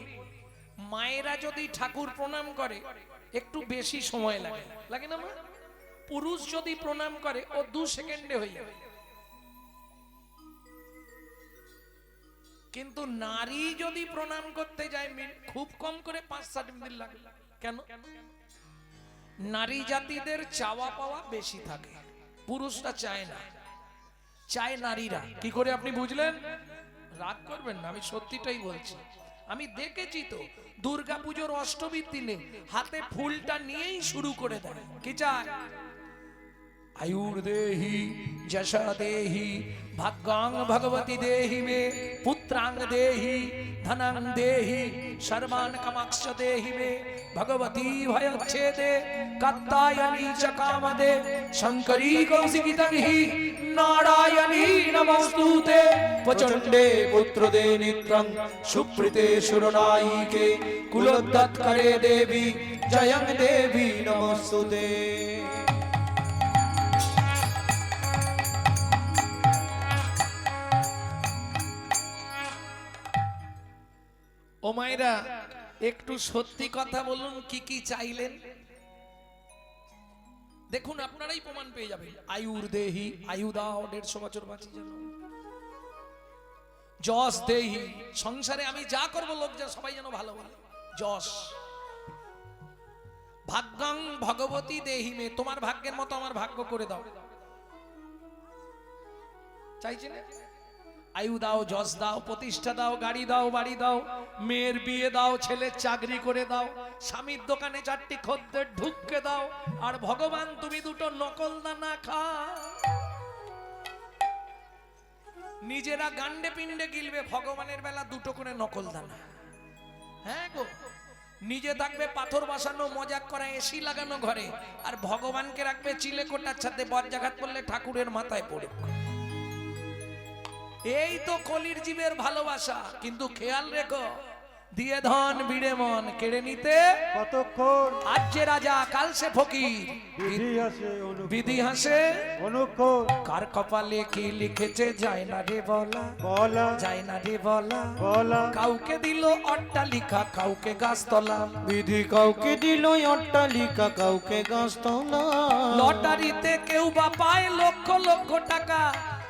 মায়েরা যদি ঠাকুর প্রণাম করে একটু বেশি সময় লাগে লাগে না মা পুরুষ যদি প্রণাম করে ও 2 সেকেন্ডে হয়ে যাবে কিন্তু নারী যদি প্রণাম করতে যায় খুব কম করে 5-7 মিনিট লাগে কেন নারী জাতিদের চাওয়া পাওয়া বেশি থাকে পুরুষরা চায় না চায় নারীরা কি করে আপনি বুঝলেন রাগ করবেন না আমি সত্যিটাই বলছি আমি দেখেছি তো দুর্গাপূজার অষ্টমীর দিনে হাতে ফুলটা নিয়েই শুরু করে দেয় কি চায় आयुर्देहि जशा देहि भाग्यां भगवती देहि मे पुत्रांग देहि धनां देहि सर्वान् कामाक्ष देहि मे भगवती भयच्छेदे कात्यायनी च कामदे शंकरी कौशिकी तर्हि नारायणी नमोस्तुते प्रचंडे पुत्रदे नित्रं सुप्रीते सुरनायिके कुलोद्धात्करे देवी जयं देवी नमोस्तुते ও মায়েরা একটু সত্যি কথা বলুন কি কি চাইলেন দেখুন আপনারাই প্রমাণ পেয়ে যাবেন আয়ুর দেহি আয়ু দাও 150 বছর বাঁচি যেন যশ দেহি সংসারে আমি যা করব লোক যা সবাই যেন ভালো বলে যশ ভাগ্যাং ভগবতী দেহি মে তোমার ভাগ্যের মতো আমার ভাগ্য করে দাও চাইছেন আয়ু দাও যশ দাও প্রতিষ্ঠা দাও গাড়ি দাও বাড়ি দাও মেয়ের বিয়ে দাও ছেলের চাকরি করে দাও স্বামীর দোকানে 4টি খদ্দের ঢুককে দাও আর ভগবান তুমি দুটো নকল দানা খা নিজেরা গান্ডে পিণ্ডে গিলবে ভগবানের বেলা দুটো করে নকল দানা হ্যাঁ গো নিজে থাকবে পাথর বসানো মজাক করা এসি লাগানো ঘরে আর ভগবানকে রাখবে চিলে কোটার ছাদে বজ্রাঘাত করলে ঠাকুরের মাথায় পড়ে এই তো কলির জীবের ভালোবাসা কিন্তু খেয়াল রেখো দিয়ে ধন বিড়ে মন কেড়ে নিতে কতক্ষণ আজ যে রাজা কাল সে ফকির বিধি হাসে অনুক্ষণ কার কপালে কি লিখেছে যায় না রে বলা বলা যায় না রে বলা বলা কাউকে দিল অট্টালিকা কাউকে গাছতলা বিধি কাউকে দিল অট্টালিকা কাউকে গাছতলা লটারিতে কেউ বা পায় লক্ষ লক্ষ টাকা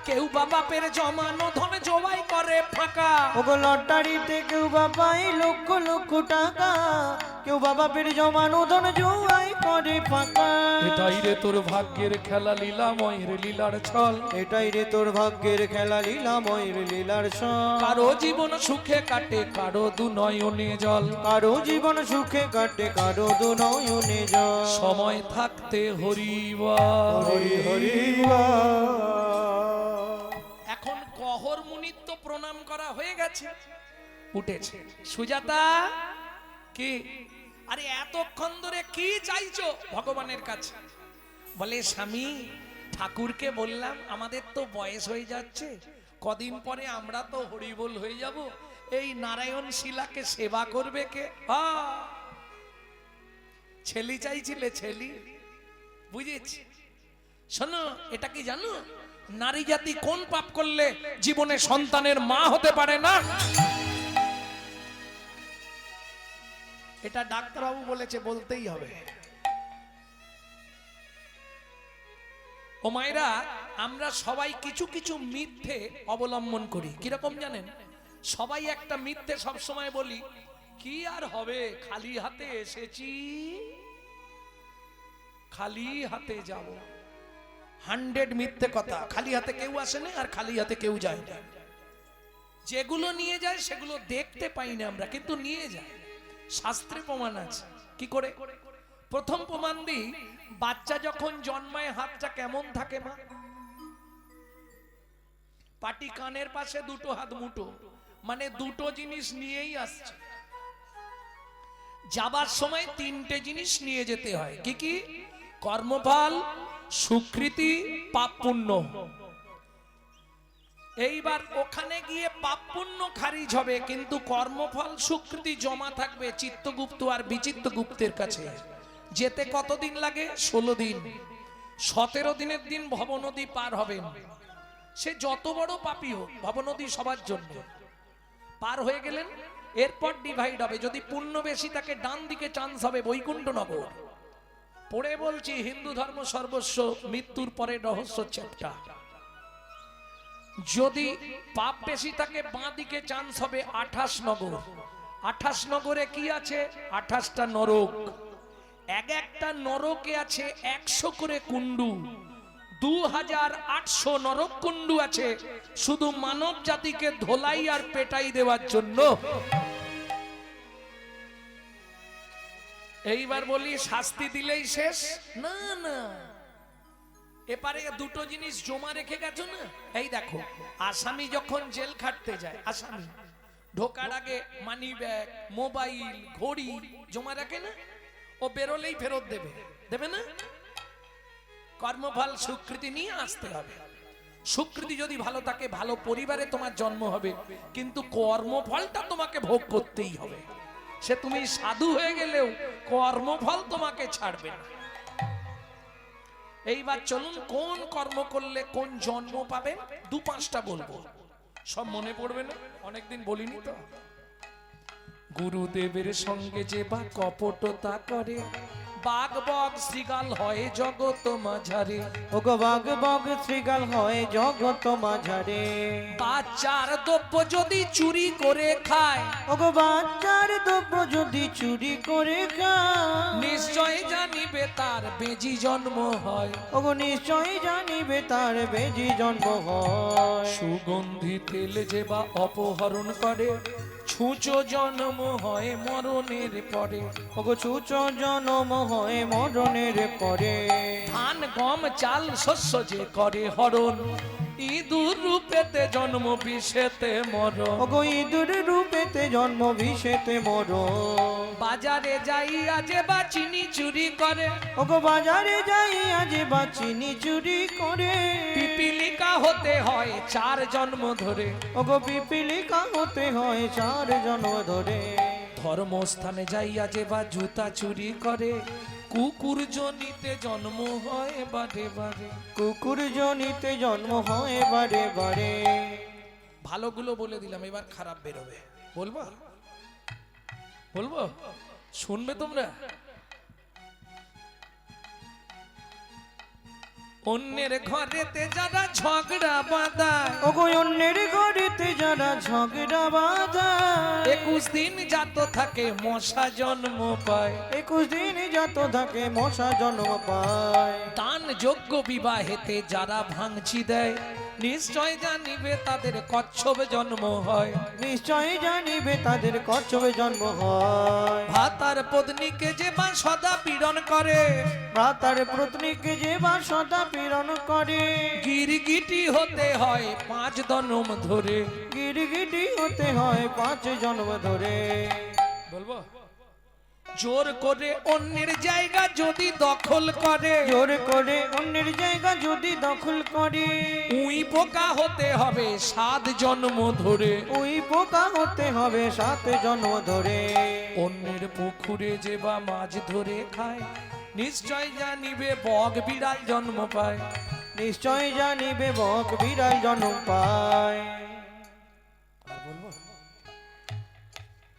কেউ বা বাপের জমানো ধন জবাই করে ফাঁকা ওগো লটারিতে কেউ বা পায় লক্ষ লক্ষ টাকা কেউ বা বাপের জমানো ধন জবাই করে ফাঁকা এটাই রে তোর ভাগ্যের খেলা লীলাময়ের লীলার ছল এটাই রে তোর ভাগ্যের খেলা লীলাময়ের লীলার ছল কারো জীবন সুখে কাটে কারো দু নয়নে জল কারো জীবন সুখে কাটে কারো দু নয়নে জল সময় থাকতে হরিবা হরি হরি এখন কহর মুনির তো প্রণাম করা হয়ে গেছে, উঠেছে। সুজাতা, কি? আরে এতক্ষণ ধরে কি চাইছো ভগবানের কাছে? বলে স্বামী, ঠাকুরকে বললাম আমাদের তো বয়স হয়ে যাচ্ছে, কদিন পরে আমরা তো হরিবোল হয়ে যাব, এই নারায়ণ শিলাকে সেবা করবে কে? ছেলি চাইছিলে, ছেলি, বুঝেছি। শোনো, এটা কি জানো নারী জাতি কোন পাপ করলে জীবনে সন্তানের মা হতে পারে না? এটা ডাক্তারবাবু বলেছে, বলতেই হবে। ও মায়েরা, আমরা সবাই কিছু কিছু মিথ্যে অবলম্বন করি। কিরকম জানেন? সবাই একটা মিথ্যে সবসময় বলি, কি আর হবে, খালি হাতে এসেছি, খালি হাতে যাব। 100 মিথ্যে কথা। খালি হাতে কেউ আসে না, আর খালি হাতে কেউ যায় না। যেগুলো নিয়ে যায় সেগুলো দেখতে পাই না আমরা, কিন্তু নিয়ে যায়। শাস্ত্রে প্রমাণ আছে। কি করে? প্রথম প্রমাণ দিই, বাচ্চা যখন জন্মায় হাতটা কেমন থাকে মা? পাটি কানের পাশে, দুটো হাত মুঠো, মানে দুটো জিনিস নিয়েই আসছে। যাবার সময় 3টে জিনিস নিয়ে যেতে হয়। কি কি? কর্মফল, সুকৃতি, পাপ পুণ্য। এইবার ওখানে গিয়ে পাপ পুণ্য খারিজ হবে, কিন্তু কর্মফল সুকৃতি জমা থাকবে চিত্তগুপ্ত আর বিচিত্রগুপ্তের কাছে। যেতে কতদিন লাগে? 16 দিন। 17 দিনের দিন ভবনদী পার হবেন। সে যত বড় পাপী হোক, ভবনদী সবার জন্য। পার হয়ে গেলেন, এরপর ডিভাইড হবে। যদি পুণ্য বেশি থাকে ডান দিকে চান্স হবে বৈকুণ্ঠনগর। পড়ে বলছি, হিন্দু ধর্ম সর্বস্ব, মৃত্যুর পরে রহস্য চ্যাপ্টার। যদি পাপ বেশি থাকে বাঁ দিকে চান্স হবে 28 নগর। 28 নগরে কি আছে? 28টা নরক। এক একটা নরকে আছে 100 করে কুণ্ডু। 2800 নরক কুণ্ডু আছে শুধু মানব জাতিকে ধোলাই আর পেটাই দেওয়ার জন্য। এইবার বলি শাস্তি দিলেই শেষ? না না, এপারে দুটো জিনিস জমা রেখে গেছো না। এই দেখো, আসামি যখন জেল খাটতে যায়, আসামি ঢোকার আগে মানি ব্যাগ, মোবাইল, ঘড়ি জমা রাখে না? ও বেরোলেই ফেরত দেবে, দেবে না? কর্মফল সুকৃতি নিয়ে আসতে হবে। সুকৃতি যদি ভালো থাকে, ভালো পরিবারে তোমার জন্ম হবে, কিন্তু কর্মফলটা তোমাকে ভোগ করতেই হবে। সে তুমি সাধু হয়ে গেলেও কর্মফল তোমাকে ছাড়বে না। এইবার চলুন, কোন কর্ম করলে কোন জন্ম পাবেন 2-5টা বলবো, সব মনে পড়বে না, অনেকদিন বলিনি তো। গুরুদেবের সঙ্গে যে বা কপটতা করে, বাঘ বগ শ্রীগাল হয় জগত মাঝারে। ওগো বাঘ বগ শ্রীগাল হয় জগত মাঝারে। বাচ্চার দ্রব্য যদি চুরি করে খায়, ওগো বাচ্চার দ্রব্য যদি চুরি করে খায়, নিশ্চয় জানিবে তার বেজি জন্ম হয়। ওগো নিশ্চয় জানিবে তার বেজি জন্ম হয়। সুগন্ধি তেল যে বা অপহরণ করে, ছুঁচো জন্ম হয় মরণের পরে। ওগো ছুঁচো জন্ম হয় মরণের পরে। ধান গম চাল শস্য যে করে হরণ, ইঁদুর রূপেতে জন্ম বিষেতে মরণ। ওগো ইঁদুর রূপেতে জন্ম বিষেতে মরণ। বাজারে যাইয়া যে বা চিনি চুরি করে, ওগো বাজারে যাইয়া যে বা চিনি চুরি করে, পিপিলিকা হতে হয় 4 জন্ম ধরে। ওগো পিপিলিকা হতে হয় 4 জন্ম ধরে। ধর্মস্থানে যাইয়া যে বা জুতা চুরি করে, কুকুর জনিতে জন্ম হয় বারে বারে। কুকুর জনিতে জন্ম হয় বারে বারে। ভালোগুলো বলে দিলাম, এবার খারাপ বেরোবে। বলবো বলবো, শুনবে তোমরা? অন্যের ঘরেতে যারা ঝগড়া বাঁধায়, ওগো অন্যের ঘরেতে যারা ঝগড়া বাঁধায়, 21 দিন জাত থাকে মশা জন্ম পায়। 21 দিন যত থাকে মশা জন্ম পায়। দান যোগ্য বিবাহেতে যারা ভাঙচি দেয় নিশ্চয় জানিবে তাদের কচ্ছপ জন্ম হয়। নিশ্চয় জানিবে তাদের কচ্ছপে জন্ম হয়। ভাতার পত্নীকে যে বা সদা পীড়ন করে, ভ্রাতার পত্নীকে যে বা সদা পীড়ন করে, গিরগিটি হতে হয় 5 জন্ম ধরে। গিরগিটি হতে হয় 5 জন্ম ধরে। বলবো জোর করে অন্যের জায়গা যদি দখল করে, জোর করে অন্যের জায়গা যদি দখল করে, উই পোকা হতে হবে 7 জন্ম ধরে। ওই পোকা হতে হবে 7 জন্ম ধরে। অন্যের পুকুরে যে বা মাছ ধরে খায় নিশ্চয় জানিবে বগ বিড়াল জন্ম পায়। নিশ্চয় জানিবে বক বিড়াল জন্ম পায়।